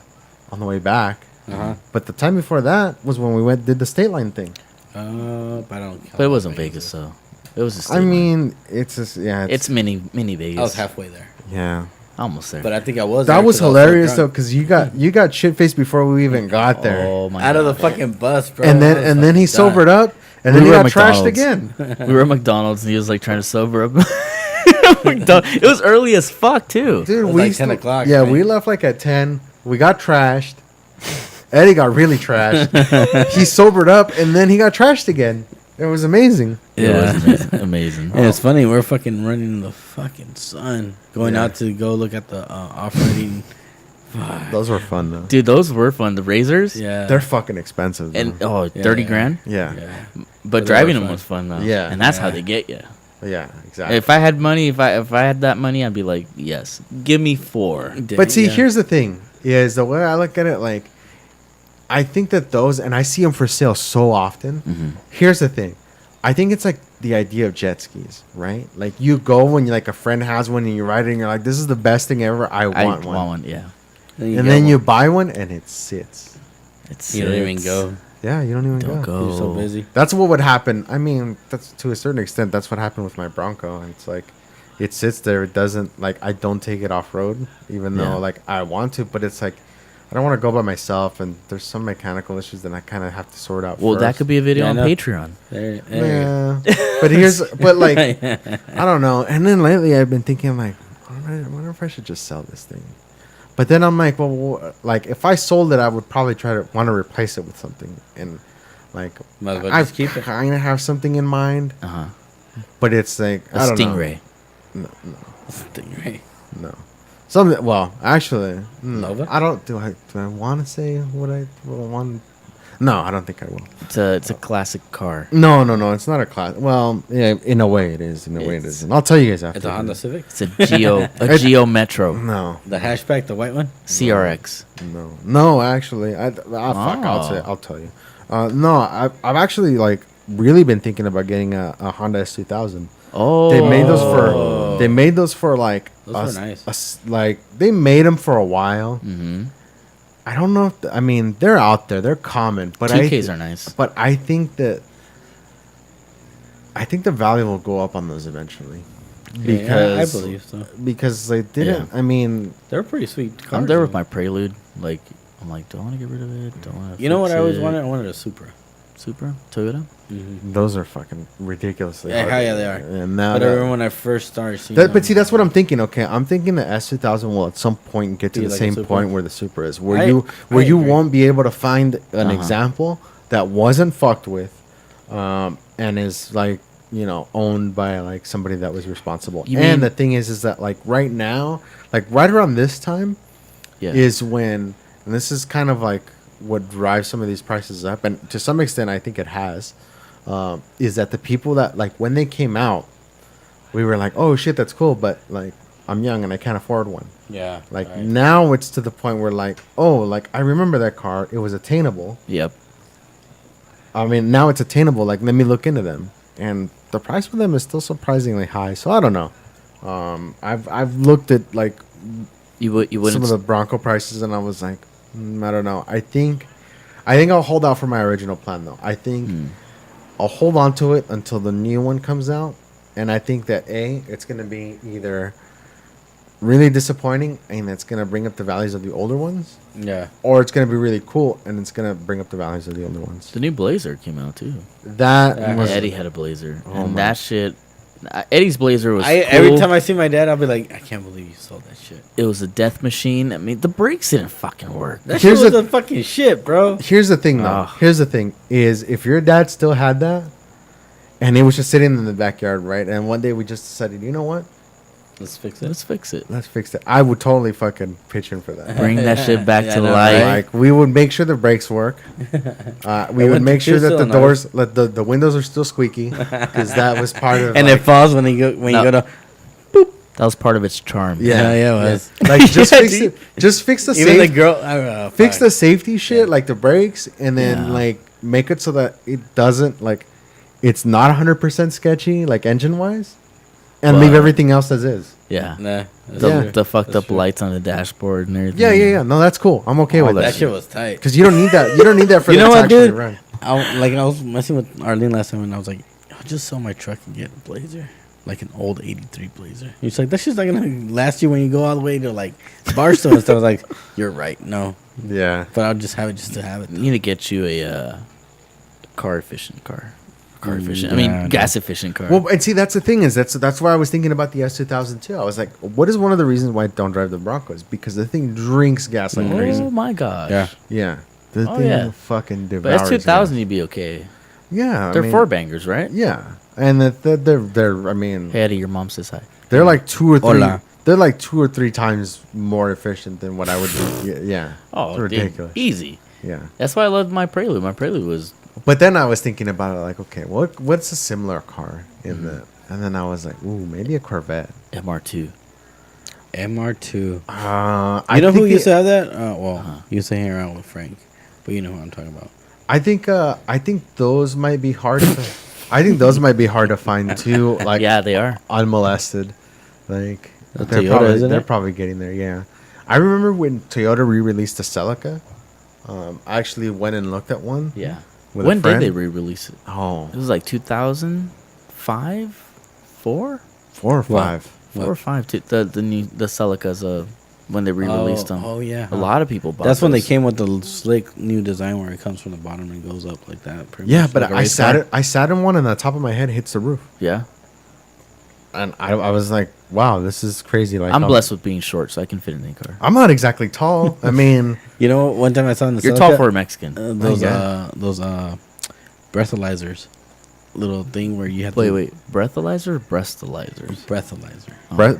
on the way back. Uh-huh. But the time before that was when we did the state line thing. But I don't. But it wasn't Vegas, so it was. A I mean, it's just yeah, it's mini Vegas. I was halfway there. yeah. Almost there. But I think I was. That there was 'cause I so hilarious though, drunk. because you got shit faced before we even got there, Oh my Out of the God. fucking bus, bro. and I was then he fucking sobered dying. up, and We then he were got at trashed McDonald's. again. We were at McDonald's and he was like trying to sober up. It was early as fuck too. Dude, was we like 10 o'clock, Yeah, right? we left like at 10. We got trashed. Eddie got really trashed. He sobered up and then he got trashed again. It was amazing. It Yeah. was amazing. Amazing. Yeah, it's funny. We're fucking running in the fucking sun, going Yeah. out to go look at the off-roading. Those were fun though. Dude, those were fun. The razors. Yeah, They're fucking expensive. Though. And 30 Yeah. grand. yeah. Yeah. But Those driving were them fun. was fun though. Yeah. And that's how Yeah. they get you. Yeah, exactly. If I had money, if I had that money, I'd be like, yes, give me 4. But see, Yeah. here's the thing: is the way I look at it. Like, I think that those, and I see them for sale so often. Mm-hmm. Here's the thing: I think it's like the idea of jet skis, right? Like, you go when you like a friend has one and you ride it, and you're like, "This is the best thing ever. I want one." Yeah. And then you buy one, and it sits. It's You don't even go. Yeah, you don't even Don't go. go. You're so busy. That's what would happen. I mean, that's to a certain extent. That's what happened with my Bronco. And it's like, it sits there. It doesn't like I don't take it off road, even Yeah. though like I want to. But it's like I don't want to go by myself, and there's some mechanical issues that I kind of have to sort out. Well, that first. could be a video Yeah, I on know. Patreon. Yeah, but like I don't know. And then lately, I've been thinking like, I wonder if I should just sell this thing. But then I'm like, well, like if I sold it, I would probably try to want to replace it with something. And like, Might as well I just keep it. kind of have something in mind, Uh huh. but it's like A I don't Stingray. know. Stingray. No, something. Well, actually, Nova? I don't. Do I want to say what I want? No, I don't think I will. It's a classic car. No. It's not a class. Well, yeah, in a way it is. In a way it It's- isn't. I'll tell you guys after. It's a Honda Civic. It's a Geo Metro No, The hatchback, the white one. CRX. no. Actually, fuck. I'll tell you. No, I've actually like really been thinking about getting a Honda S2000. Oh, They made those for like Those were nice. Like they made them for a while. Mm-hmm. I don't know if I mean they're out there, they're common, but 2Ks are nice. But I think the value will go up on those eventually I believe so. because they didn't. Yeah. I mean, They're pretty sweet cars. I'm there with though. my Prelude. Like, I'm like, do I want to get rid of it? Do I want to? You know what I always wanted? I wanted a Supra. Supra, Toyota. those are fucking ridiculously. Yeah, hard hell to yeah, get. they are. And now But I that- remember when I first started seeing but see, them, that's what I'm thinking. Okay, I'm thinking the S2000 will at some point get to Be the like a same Supra? point where the Supra is, where I you agree. won't be able to find an Uh-huh. example that wasn't fucked with, and is like owned by like somebody that was responsible. You And mean- the thing is that like right now, like right around this time, Yeah. is when, and this is kind of like what drives some of these prices up, and to some extent, I think it has. Is that the people that like when they came out, we were like, oh shit, that's cool, but like I'm young and I can't afford one. Yeah. Like right. now it's to the point where like, oh, like I remember that car, it was attainable. Yep. I mean, now it's attainable. Like, let me look into them, and the price for them is still surprisingly high. So I don't know. I've looked at like You wouldn't. some of the Bronco prices, and I was like, I don't know. I think I'll hold out for my original plan though. I think I'll hold on to it until the new one comes out, and I think that it's gonna be either really disappointing and it's gonna bring up the values of the older ones, Yeah. or it's gonna be really cool and it's gonna bring up the values of the older ones. The new Blazer came out too. That Yeah. was Eddie had a Blazer, Oh and my- that shit. Eddie's Blazer was. Every cool. time I see my dad, I'll be like, I can't believe you sold that shit. It was a death machine. I mean, the brakes didn't fucking work. That Here's shit was the- the fucking shit, bro. Here's the thing, though. Ugh. Here's the thing: is if your dad still had that, and it was just sitting in the backyard, right? And one day we just decided, you know what? Let's fix it. Let's fix it. Let's fix it. I would totally fucking pitch in for that. Bring that shit back Yeah, to I know, life. right? Like we would make sure the brakes work. We would went make to sure that the Tucson, doors, the windows are still squeaky, because that was part of. And like, it falls when you go No. you go to. That was part of its charm. Yeah, Yeah, it was. like just Yeah, fix dude. it. Just fix the Even the safe, girl. I don't know, fix fuck. the safety shit, like the brakes, and then Yeah. like make it so that it doesn't like, it's not 100% sketchy, like engine wise, and leave But- everything else as is. Yeah. Nah. that's The, Yeah. true. the fucked That's up true. lights on the dashboard and everything. Yeah. No, that's cool. I'm okay All with that That that. shit was tight. Because you don't need that. You don't need that for You that know to what, actually dude? run. I was messing with Arlene last time, and I was like, I'll just sell my truck and get a Blazer. like an old '83 Blazer. He's like, that shit's not gonna last you when you go all the way to like Barstow and stuff. I was like, you're right, no, Yeah. but I'll just have it just to have it. You need to get you a car efficient car. Car efficient. I Yeah, mean, no. gas efficient car. Well, and see, that's the thing is that's why I was thinking about the S2000 too. I was like, what is one of the reasons why I don't drive the Broncos? Because the thing drinks gas like crazy. oh my gosh. Yeah. Yeah. The Oh, thing yeah. fucking But devours S2000, gas. you'd be okay. Yeah. They're four bangers, right? Yeah. And they're I mean, Hey, Eddie, your mom says hi. they're like 2 or 3 Hola. they're like 2 or 3 times more efficient than what I would do. Yeah. Oh, It's dude, ridiculous. easy. Yeah. That's why I loved my Prelude. My Prelude was But then I was thinking about it like, okay, what's a similar car in Mm-hmm. the and then I was like, ooh, maybe a Corvette. MR2. MR2. You I know who think used the- to have that? You used to hang around with Frank, but you know who I'm talking about. I think those might be hard to I think those might be hard to find too, like Yeah, they are. unmolested. Like The Toyota, isn't they're it? probably getting there, yeah. I remember when Toyota re-released the Celica. I actually went and looked at one. Yeah. With a When did friend. they re-release it? Oh, It was like 2005, 4, 4 or 5. 4 or 5. The Celicas. When they re-released them. Oh yeah. A lot of people bought. That's when they those. came with the slick new design where it comes from the bottom and goes up like that. pretty Yeah, much, but like a I race sat car. it. I sat in one, and the top of my head hits the roof, Yeah. and I was like, "Wow, this is crazy!" Like I'm how- blessed with being short, so I can fit in any car. I'm not exactly tall. I mean, You know, one time I saw in the You're Celica, tall for a Mexican. those breathalyzers, little thing where you have Wait. Breathalyzer or breastalyzers? breathalyzer.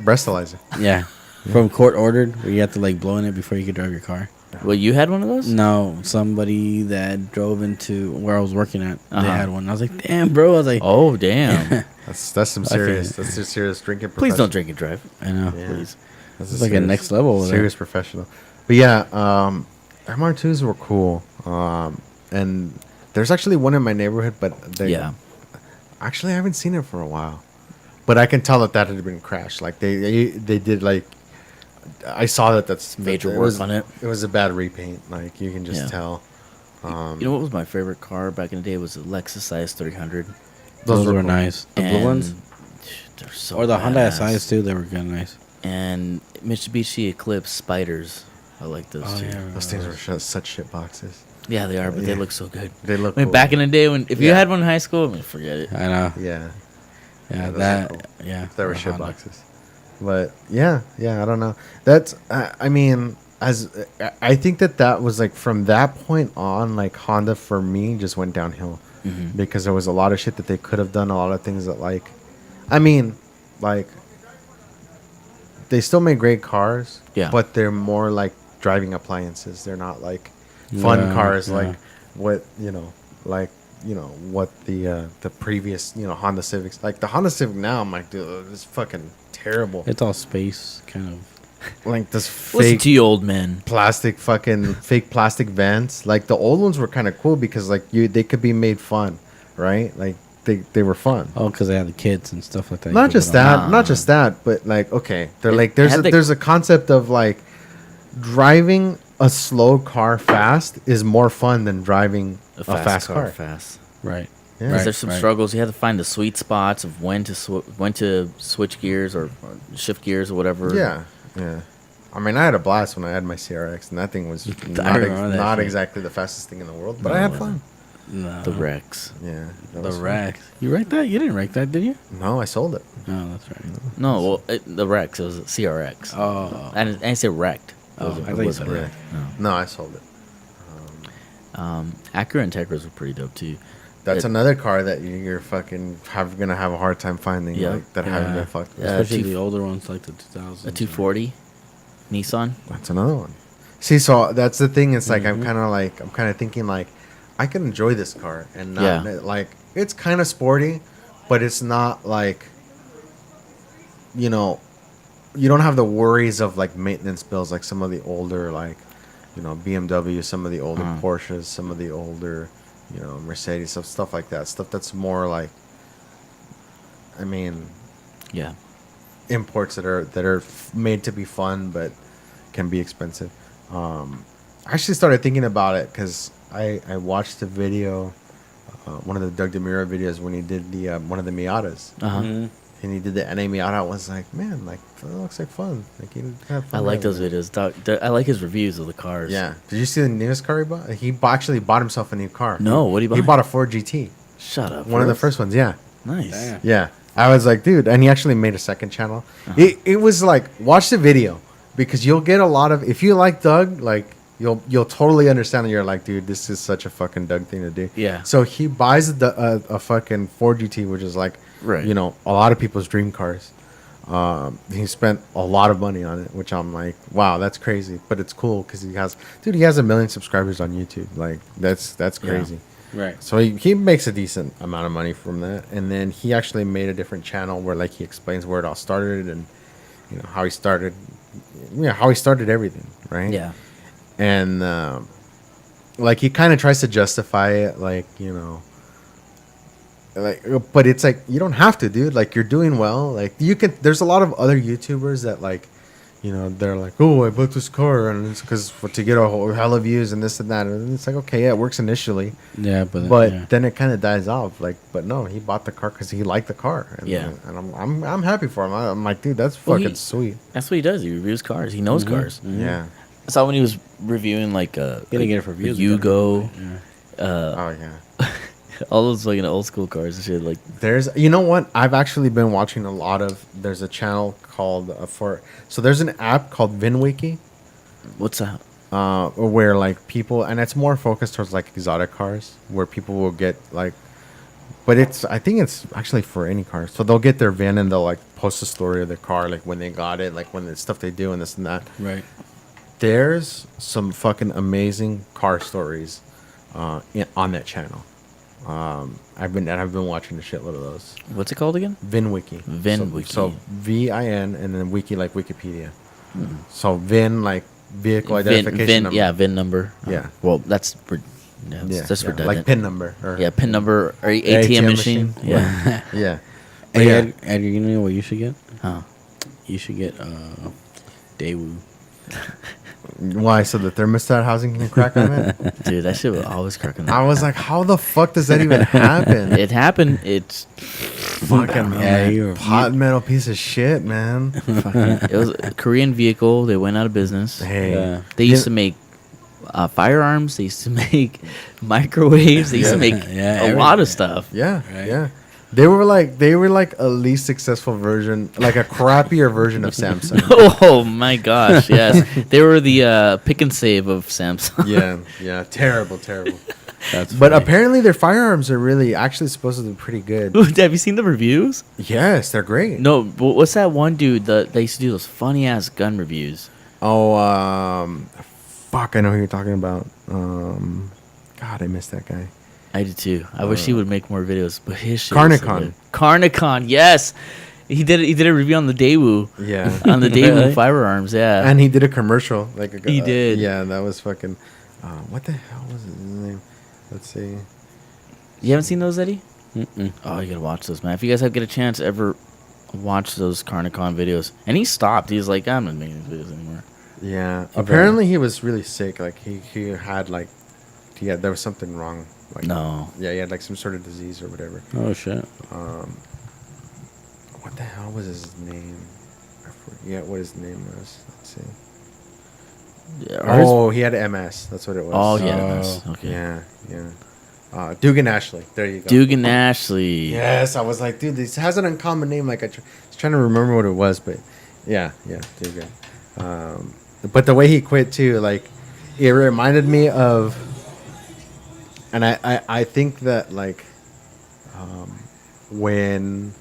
breastalyzer. Yeah, from court ordered where you have to like blow in it before you can drive your car. Well, you had one of those? No, somebody that drove into where I was working at, they Uh-huh. had one. I was like, damn, bro. I was like, Oh, damn. That's some serious. That's some serious drinking. Please don't profession. drink and drive. I know. Yeah. Please. That's It's like a next level over there. Serious professional. But yeah, MR2s were cool. And there's actually one in my neighborhood, but Yeah. actually I haven't seen it for a while. But I can tell that had been crashed. Like they did like. I saw that's Major it work was, on it. It was a bad repaint. Like you can just Yeah. tell. You know what was my favorite car back in the day? Was a Lexus IS300. Those were cool. nice. The blue ones? They're so Or the Honda badass. SIs too, they were kind of nice. And Mitsubishi Eclipse Spiders. I like those too. Those things are such shit boxes. Yeah, they are, but they Yeah. look so good. They look. I mean, cool. back in the day, when if you Yeah. had one in high school, I mean, forget it. I know. Yeah. Yeah, those are that. cool. Yeah, They were the shit Honda. boxes. But yeah, I don't know. That's I mean, as I think that was like from that point on, like Honda for me just went downhill Mm-hmm. because there was a lot of shit that they could have done, a lot of things that like, I mean, like they still make great cars, Yeah. but they're more like driving appliances. They're not like fun Yeah, cars yeah. like what what the previous Honda Civics, like the Honda Civic now. I'm like, dude, this is fucking terrible. It's all space, kind of. Like this Listen fake to you, old men. plastic fake plastic vents. Like the old ones were kind of cool because like they could be made fun, right? Like they were fun. Oh, because they had the kids and stuff like that. Not You could just put on. that, not just that, but like okay, they're It like there's had a, the- there's a concept of like driving a slow car fast is more fun than driving a fast car. Fast. Right. Yeah. Because Right, there's some right. struggles. You have to find the sweet spots of when to switch gears or shift gears or whatever. Yeah. I mean, I had a blast when I had my CRX, and that thing was remember that not shit. exactly the fastest thing in the world, but No, I it had wasn't. fun. No. The Rex. Yeah, that The was fun. rack. You wrecked that? You didn't wreck that, did you? No, I sold it. No, that's right. No, well, the Rex. It was a CRX. Oh. I didn't say wrecked. Oh, I thought you said Yeah. wrecked. No, I sold it. Acura Integras were pretty dope too. That's It- another car that you're fucking gonna have a hard time finding. Yeah. Like, that haven't Yeah. been fucked with. Yeah. Especially two- the older ones, like the 2000s. A 240 Nissan. That's another one. See, so that's the thing. It's like Mm-hmm. I'm kind of thinking like I can enjoy this car and not Yeah. like it's kind of sporty, but it's not like you don't have the worries of like maintenance bills like some of the older like BMW, some of the older Uh-huh. Porsches, some of the older Mercedes, stuff like that. Stuff that's more like, I mean, Yeah. imports that are made to be fun but can be expensive. I actually started thinking about it because I watched a video, one of the Doug DeMuro videos when he did the one of the Miatas. Uh huh. Mhm. and he did the enemy out. I was like, man, like that looks like fun. Like he had fun. I like those driving it. videos. I like his reviews of the cars. Yeah. Did you see the newest car he bought? Actually bought himself a new car. No, what did he buy? He bought a Ford GT. Shut up. One of the Chris. first ones. Yeah. Nice. Damn. Yeah. I was like, dude, and he actually made a second channel. It was like, watch the video because you'll get a lot of. If you like Doug, like you'll totally understand. And you're like, dude, this is such a fucking Doug thing to do. Yeah. So he buys a fucking Ford GT, which is like, Right. you know, a lot of people's dream cars. He spent a lot of money on it, which I'm like, wow, that's crazy. But it's cool because he has 1 million subscribers on YouTube. Like that's crazy. Right. So he makes a decent amount of money from that, and then he actually made a different channel where like he explains where it all started and you know how he started everything, right? Yeah. And like he kind of tries to justify it, like you know, like but it's like you don't have to, dude. Like you're doing well. Like you can. There's a lot of other YouTubers that like. You know, they're like, oh, I bought this car, and it's because to get a whole hell of views and this and that. And it's like, okay, yeah, it works initially, Yeah, but yeah. then it kind of dies off. Like, but no, he bought the car because he liked the car. And, Yeah. and I'm happy for him. I'm like, dude, that's Well, fucking sweet. That's what he does. He reviews cars. He knows cars. Yeah. I saw when he was reviewing like Gotta get it for views. Yugo, Yeah. Oh yeah. all those fucking old school cars and shit. Like, There's, you know what? I've actually been watching a lot of. There's a channel called so there's an app called VinWiki. what's that? Where like people, and it's more focused towards like exotic cars, where people will get like, but I think it's actually for any car. So they'll get their VIN and they'll like post a story of their car, like when they got it, like when the stuff they do and this and that. Right. There's some fucking amazing car stories on that channel. I've been watching a shitload of those. What's it called again? VinWiki. VinWiki. So VIN and then wiki like Wikipedia. So VIN like vehicle identification number. Yeah, VIN number. Yeah. Well, that's Yeah, that's yeah, redundant. like PIN number. Or, Yeah, PIN number or ATM machine. Yeah. Yeah. Hey, yeah. Edgar, you know what you should get? Huh. You should get Daewoo. Why? So the thermostat housing can crack on it? Dude, that shit was always cracking. I was like, how the fuck does that even happen? It happened. It's Fucking Yeah, you're- hot metal piece of shit, man. fucking. It was a Korean vehicle. They went out of business. Hey. Yeah. They used to make firearms. They used to make microwaves. They used to make Yeah, a lot of everything. stuff. Yeah, Right. yeah. They were like a least successful version, like a crappier version of Samsung. Oh my gosh! Yes, they were the pick and save of Samsung. Yeah, yeah. Terrible, terrible. That's But funny. apparently their firearms are really actually supposed to be pretty good. Have you seen the reviews? Yes, they're great. No, but what's that one dude that they used to do those funny ass gun reviews? Oh, fuck, I know who you're talking about. God, I missed that guy. I did too. I wish he would make more videos, but his shit. Carnicon. Carnicon, yes. He did a review on the Daewoo. Yeah. On the Daewoo Really? firearms, yeah. And he did a commercial. He did. Yeah, that was fucking. What the hell was his name? Let's see. You haven't seen those, Eddie? Mm-mm. Oh, you gotta watch those, man. If you guys get a chance, ever watch those Carnicon videos. And he stopped. He's like, I'm not making these videos anymore. Yeah. Apparently he was really sick. Like he had like, there was something wrong. Like, No. Yeah, he had like some sort of disease or whatever. Oh shit. What the hell was his name? I forget what his name was. Let's see. Yeah, Oh, he had MS. That's what it was. Oh, yeah. Oh, that's- okay. Yeah, yeah. Dugan Ashley. There you go. Dugan Ashley. Yes, I was like, dude, this has an uncommon name. Like, was trying to remember what it was, but yeah, Dugan. But the way he quit too, like, it reminded me of, and I think that like, when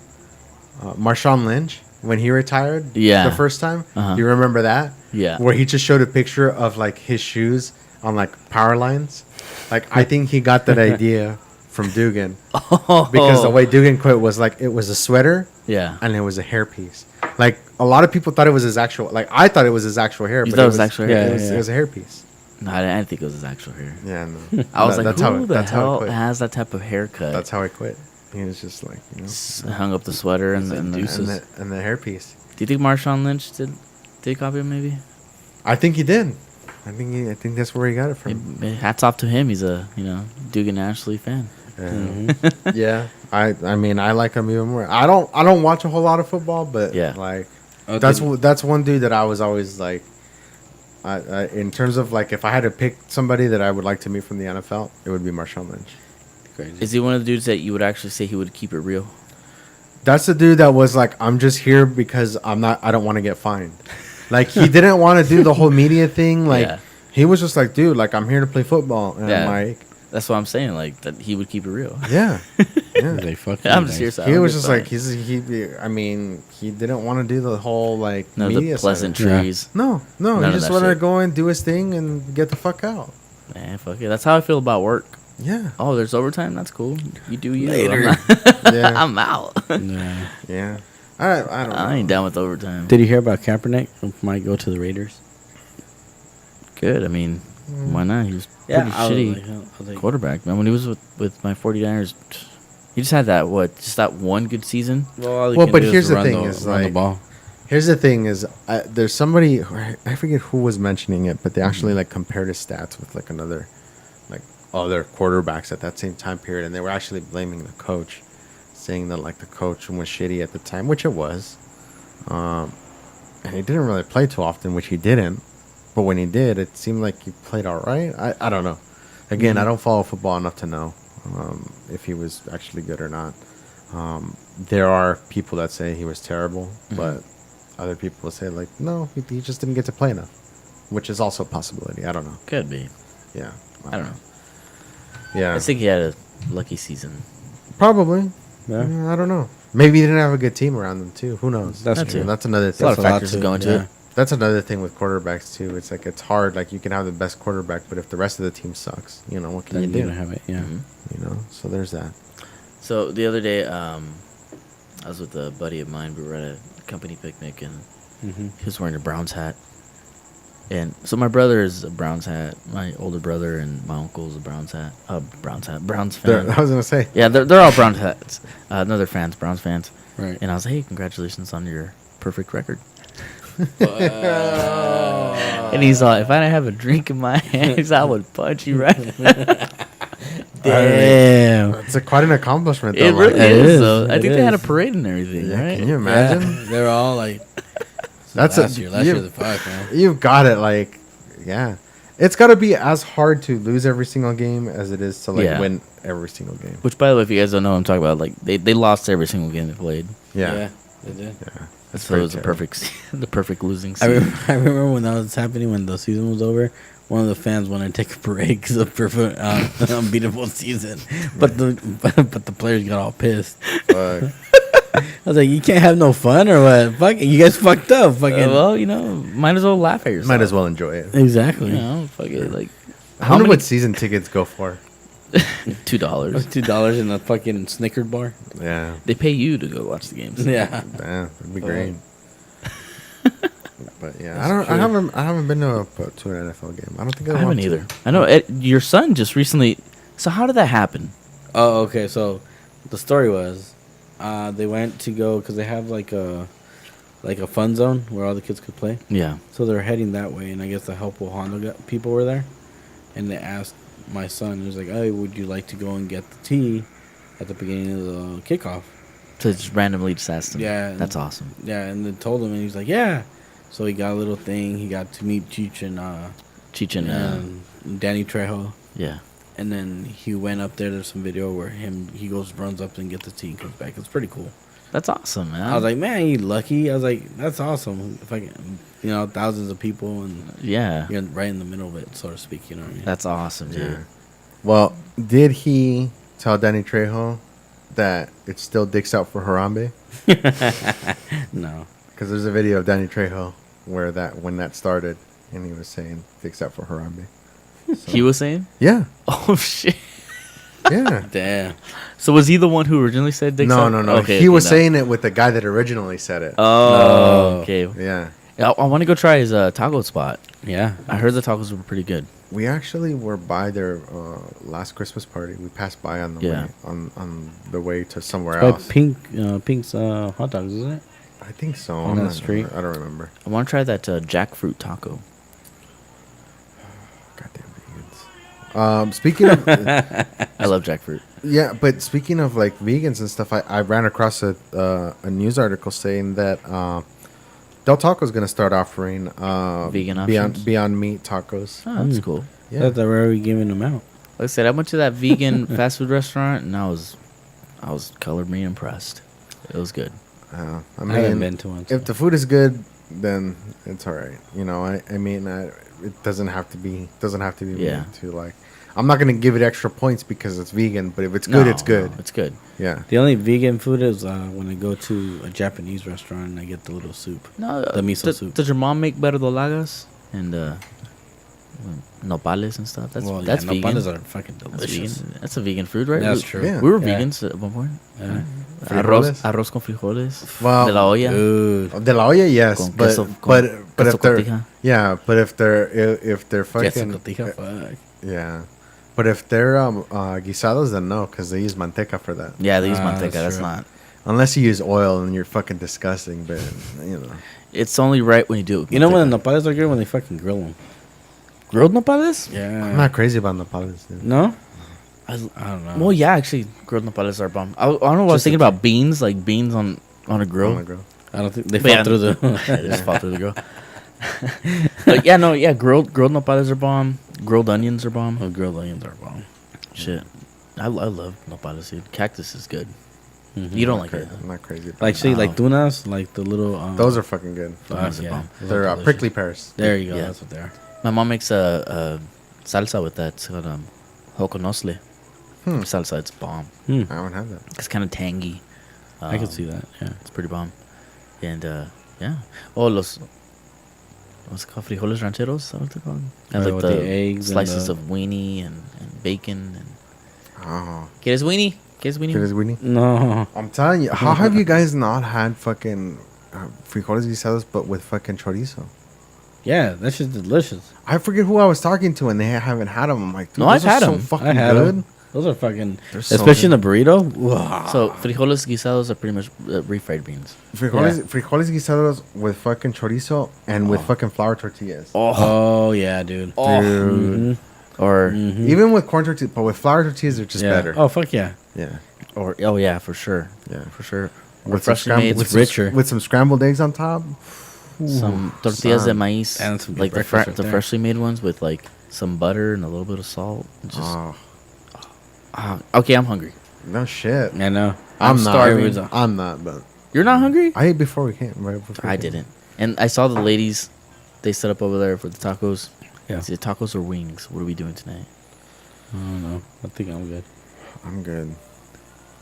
Marshawn Lynch, when he retired, Yeah. the first time, Uh-huh. you remember that? Yeah. Where he just showed a picture of like his shoes on like power lines. Like, I think he got that idea from Dugan. Because the way Dugan quit was like, it was a sweater Yeah. and it was a hairpiece. Like, a lot of people thought it was his actual, like, I thought it was his actual hair. You but thought it was actual hair? It was a hairpiece. No, I didn't think it was his actual hair. Yeah, no. I was like, that's who the that's how I hell quit. has that type of haircut? That's how I quit. He was just like, you know. Hung up the sweater and and, the the, deuces. and the hairpiece. Do you think Marshawn Lynch did copy him maybe? I think he did. I think that's where he got it from. Hats off to him. He's a Dugan Ashley fan. Yeah, I mean I like him even more. I don't watch a whole lot of football, but Yeah. like Oh, that's one dude that I was always like. In terms of like, if I had to pick somebody that I would like to meet from the NFL, it would be Marshawn Lynch. crazy. Is he one of the dudes that you would actually say he would keep it real? That's the dude that was like, I'm just here because I don't want to get fined. Like he didn't want to do the whole media thing. Like Yeah. he was just like, dude, like I'm here to play football. And Yeah. I'm like, That's what I'm saying. Like that he would keep it real. yeah. Yeah. They fuck I'm you just guys. serious. He was just like I mean, he didn't want to do the whole like No, media the side of it. pleasantries. No, None he of just that wanted to shit. go and do his thing and get the fuck out. Man, fuck it. That's how I feel about work. Yeah, Oh, there's overtime. That's cool. You do you. Later. yeah, I'm out. Yeah. yeah. I don't know. I ain't down with overtime. Did you hear about Kaepernick? Might go to the Raiders. Good. I mean, why not? He was pretty I was shitty like, I was like, quarterback. Man, when he was with my 49ers, he just had that just that one good season. well, all he Well, can but do is here's the run thing is, run the like, ball. Here's the thing is, there's somebody, I forget who was mentioning it, but they actually like compared his stats with like other quarterbacks at that same time period, and they were actually blaming the coach, saying that like the coach was shitty at the time, which it was, and he didn't really play too often, which he didn't, but when he did, it seemed like he played all right. I don't know. Again, I don't follow football enough to know if he was actually good or not. There are people that say he was terrible, but other people will say like, no, he just didn't get to play enough, which is also a possibility. I don't know. Could be. Yeah, I don't know. Yeah, I think he had a lucky season. probably. Yeah. Yeah, I don't know. Maybe he didn't have a good team around him too. Who knows? That's That true. too. That's another There's a lot thing. of factors that go into it. That's another thing with quarterbacks too. It's like it's hard. Like you can have the best quarterback, but if the rest of the team sucks, what can Then you you do? don't have it. Yeah. So there's that. So the other day, I was with a buddy of mine. We were at a company picnic, and he was wearing a Browns hat. And so my brother is a Browns hat. My older brother and my uncle is a Browns fan. I was gonna say. Yeah, they're all Browns hats. No, they're fans, Browns fans. Right. And I was like, hey, congratulations on your perfect record. Uh, And he's like, if I didn't have a drink in my hands, I would punch you right. Damn. It's quite an accomplishment. Though, It really It is, is, though. I it think they had a is. parade and everything, Yeah, right? can you imagine? Yeah, they're all like. That's last year. Last you- year the fuck, man. You've got it. Like, yeah, it's got to be as hard to lose every single game as it is to like Yeah. win every single game. Which, by the way, if you guys don't know what I'm talking about, like they lost every single game they played. Yeah, they did. That's So it was the terrible. perfect, the perfect losing I season. I remember when that was happening, when the season was over. One of the fans wanted to take a parade because of perfect unbeatable season, but the players got all pissed. Fuck. I was like, you can't have no fun or what? Fuck, you guys fucked up. Fucking Well, might as well laugh at yourself. Might as well enjoy it. exactly. Fuck it, like I wonder what season tickets go for. $2. $2 in a fucking Snickers bar. Yeah, They pay you to go watch the games. Yeah. that'd be great. But yeah, That's I true. haven't been to an NFL game. I don't think I I haven't want to. either. I know your son just recently. So how did that happen? Oh, okay. So the story was, they went to go because they have like a fun zone where all the kids could play. Yeah. So they're heading that way, and I guess the Helpful Honda people were there, and they asked my son. He was like, "Hey, would you like to go and get the tea at the beginning of the kickoff?" So just randomly just asked him. Yeah. That's awesome. Yeah, and then told him, and he's like, "Yeah." So he got a little thing. He got to meet Cheech and Danny Trejo, Yeah. and then he went up there. There's some video where he goes, runs up and gets the tea and comes back. It's pretty cool. That's awesome, man. I was like, man, you lucky. I was like, that's awesome. If I can, thousands of people and yeah. you're right in the middle of it, so to speak. You know what I mean? That's awesome, dude. Yeah. Well, did he tell Danny Trejo that it's still dicks out for Harambe? No. Because there's a video of Danny Trejo where when that started, and he was saying dicks out for Harambe. So, He was saying? yeah, Oh, shit. yeah. Damn. So was he the one who originally said Dick? No. He was saying it with the guy that originally said it. Oh, No. okay. Yeah. I want to go try his taco spot. Yeah. I heard the tacos were pretty good. We actually were by their last Christmas party. We passed by on the Yeah. way on the way to somewhere By else. Pink's hot dogs, isn't it? I think so. On I'm that not- street? I don't remember. I want to try that jackfruit taco. Goddamn vegans. Speaking of I love jackfruit. Yeah, but speaking of like vegans and stuff, I ran across a news article saying that Del Taco is going to start offering Vegan Beyond options? Beyond Meat tacos. Oh, that's cool. Yeah, That they're already giving them out. Like I said, I went to that vegan fast food restaurant and I was colored me impressed. It was good. I I haven't mean, been to one. if the food is good, then it's all right. You know, I mean, it doesn't have to be Yeah. made to like. I'm not gonna give it extra points because it's vegan, but if it's good, it's good. No, it's good. Yeah. The only vegan food is when I go to a Japanese restaurant and I get the little soup. No, The miso soup. Does your mom make verdolagas and nopales and stuff? That's vegan. nopales are fucking That's delicious. vegan. That's a vegan food, right? That's We- true. Yeah. We were Yeah. vegans at one point. Yeah. Frijoles? Arroz con frijoles. Well, de la olla. Dude. De la olla, yes, Con but queso- but con but queso if they're cotija. yeah, but if they're Queso fucking cotija, fuck. yeah, but if they're guisados, then no, because they use manteca for that. Yeah, they use Ah, manteca. that's That's true. not. Unless you use oil and you're fucking disgusting, but you know. It's only right when you do it. With You know when the manteca. nopales are good when they fucking grill them. grilled nopales? Yeah. I'm not crazy about nopales, dude. No. I I don't know. Well, yeah, actually, grilled nopales are bomb. I don't know. What I was Just thinking a about beans, like beans on a grill. On the grill. I don't think they But fall yeah, through they the. just fall through the grill. But yeah, no, yeah, grilled nopales are bomb. Grilled onions are bomb. Oh, grilled onions are bomb. Shit, I love nopales, dude. Cactus is good. Mhm. You don't Not like it? crazy. I'm not crazy. about Like that. see, like Oh. tunas, like the little. Those are fucking good. fuck, Tunas are yeah. bomb. Those They're are delicious. prickly pears. There you go. Yeah. That's what they are. My mom makes a salsa with that. It's called hokonosle salsa. It's bomb. Hmm. I haven't had that. It's kind of tangy. I can Um, see that. Yeah. It's pretty bomb. And yeah. Oh, what's it called? Frijoles rancheros? Is that what they're called? Has Right, like with the, the eggs and slices the- of weenie and bacon. And Oh, ¿Quieres weenie? ¿Quieres weenie? frijoles weenie. No. I'm telling you, how have you guys not had fucking frijoles guisados but with fucking chorizo? Yeah, that shit's delicious. I forget who I was talking to and they haven't had them. I'm like, dude, No, I've those are had so 'em. fucking I had good. 'em. Those are fucking, They're so especially good. in a burrito. Wow. So frijoles guisados are pretty much refried beans. Frijoles guisados with fucking chorizo and with fucking flour tortillas. Oh yeah, dude. Dude. Mhm. Or Mhm. Even with corn tortillas, but with flour tortillas, they're just Yeah. better. Oh fuck yeah. Yeah. oh yeah, for sure. Yeah. For sure. Or With some freshly made with It's richer. with some scrambled eggs on top. some tortillas de son. maíz, And some good like the breakfast right the there. freshly made ones with like some butter and a little bit of salt. It's just Oh, okay, I'm hungry. no shit. I know. I'm not. starving. I'm not, but You're not hungry? I ate before we came. Right before I we came. didn't. And I saw the ladies. They set up over there for the tacos. Yeah. Is it tacos or wings? What are we doing tonight? I don't know. I think I'm good. I'm good.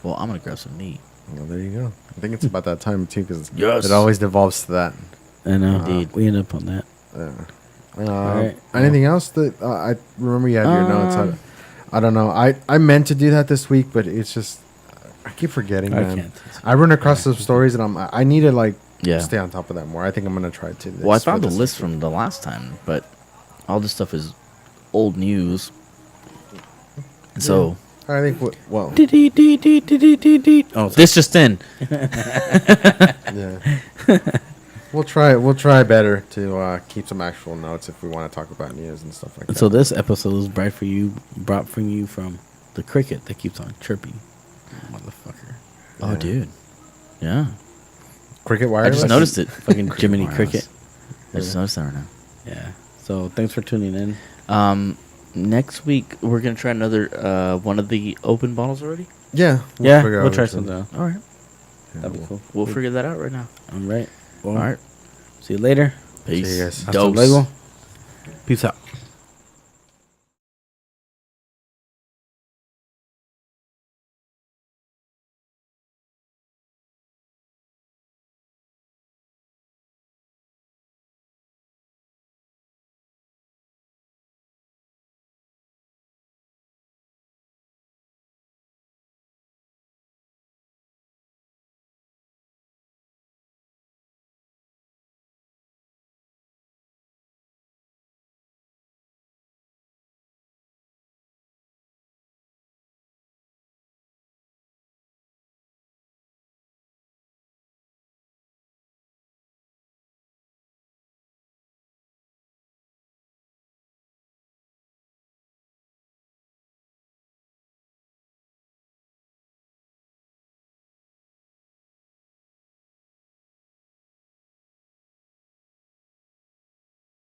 Well, I'm gonna grab some meat. Well, there you go. I think it's about that time too, because Yes. it always devolves to that. I know. Indeed. We end up on that. Right. Anything else that I remember you had your notes? Um, I don't know. I meant to do that this week, but it's just I keep forgetting, I man. can't. I run across some stories, and I need to like Yeah. stay on top of that more. I think I'm gonna try to. Well, I found the list from the last time, but all this stuff is old news. So I think well, Oh, this just in. yeah. We'll try better to keep some actual notes if we want to talk about news and stuff like that. so this episode is brought from you from the cricket that keeps on chirping, motherfucker. Oh, Yeah. dude. Yeah. Cricket I wireless. just noticed it. Fucking Jiminy Wireless. Cricket. I just noticed that right now. Yeah. So thanks for tuning in. Next week we're gonna try another one of the open bottles already. Yeah. Yeah, figure out we'll try which one. something out. All right, That'd be cool. we'll figure that out right now. All right. Well, All right, see you later. peace. you guys. Hasta Dose. luego. Peace out.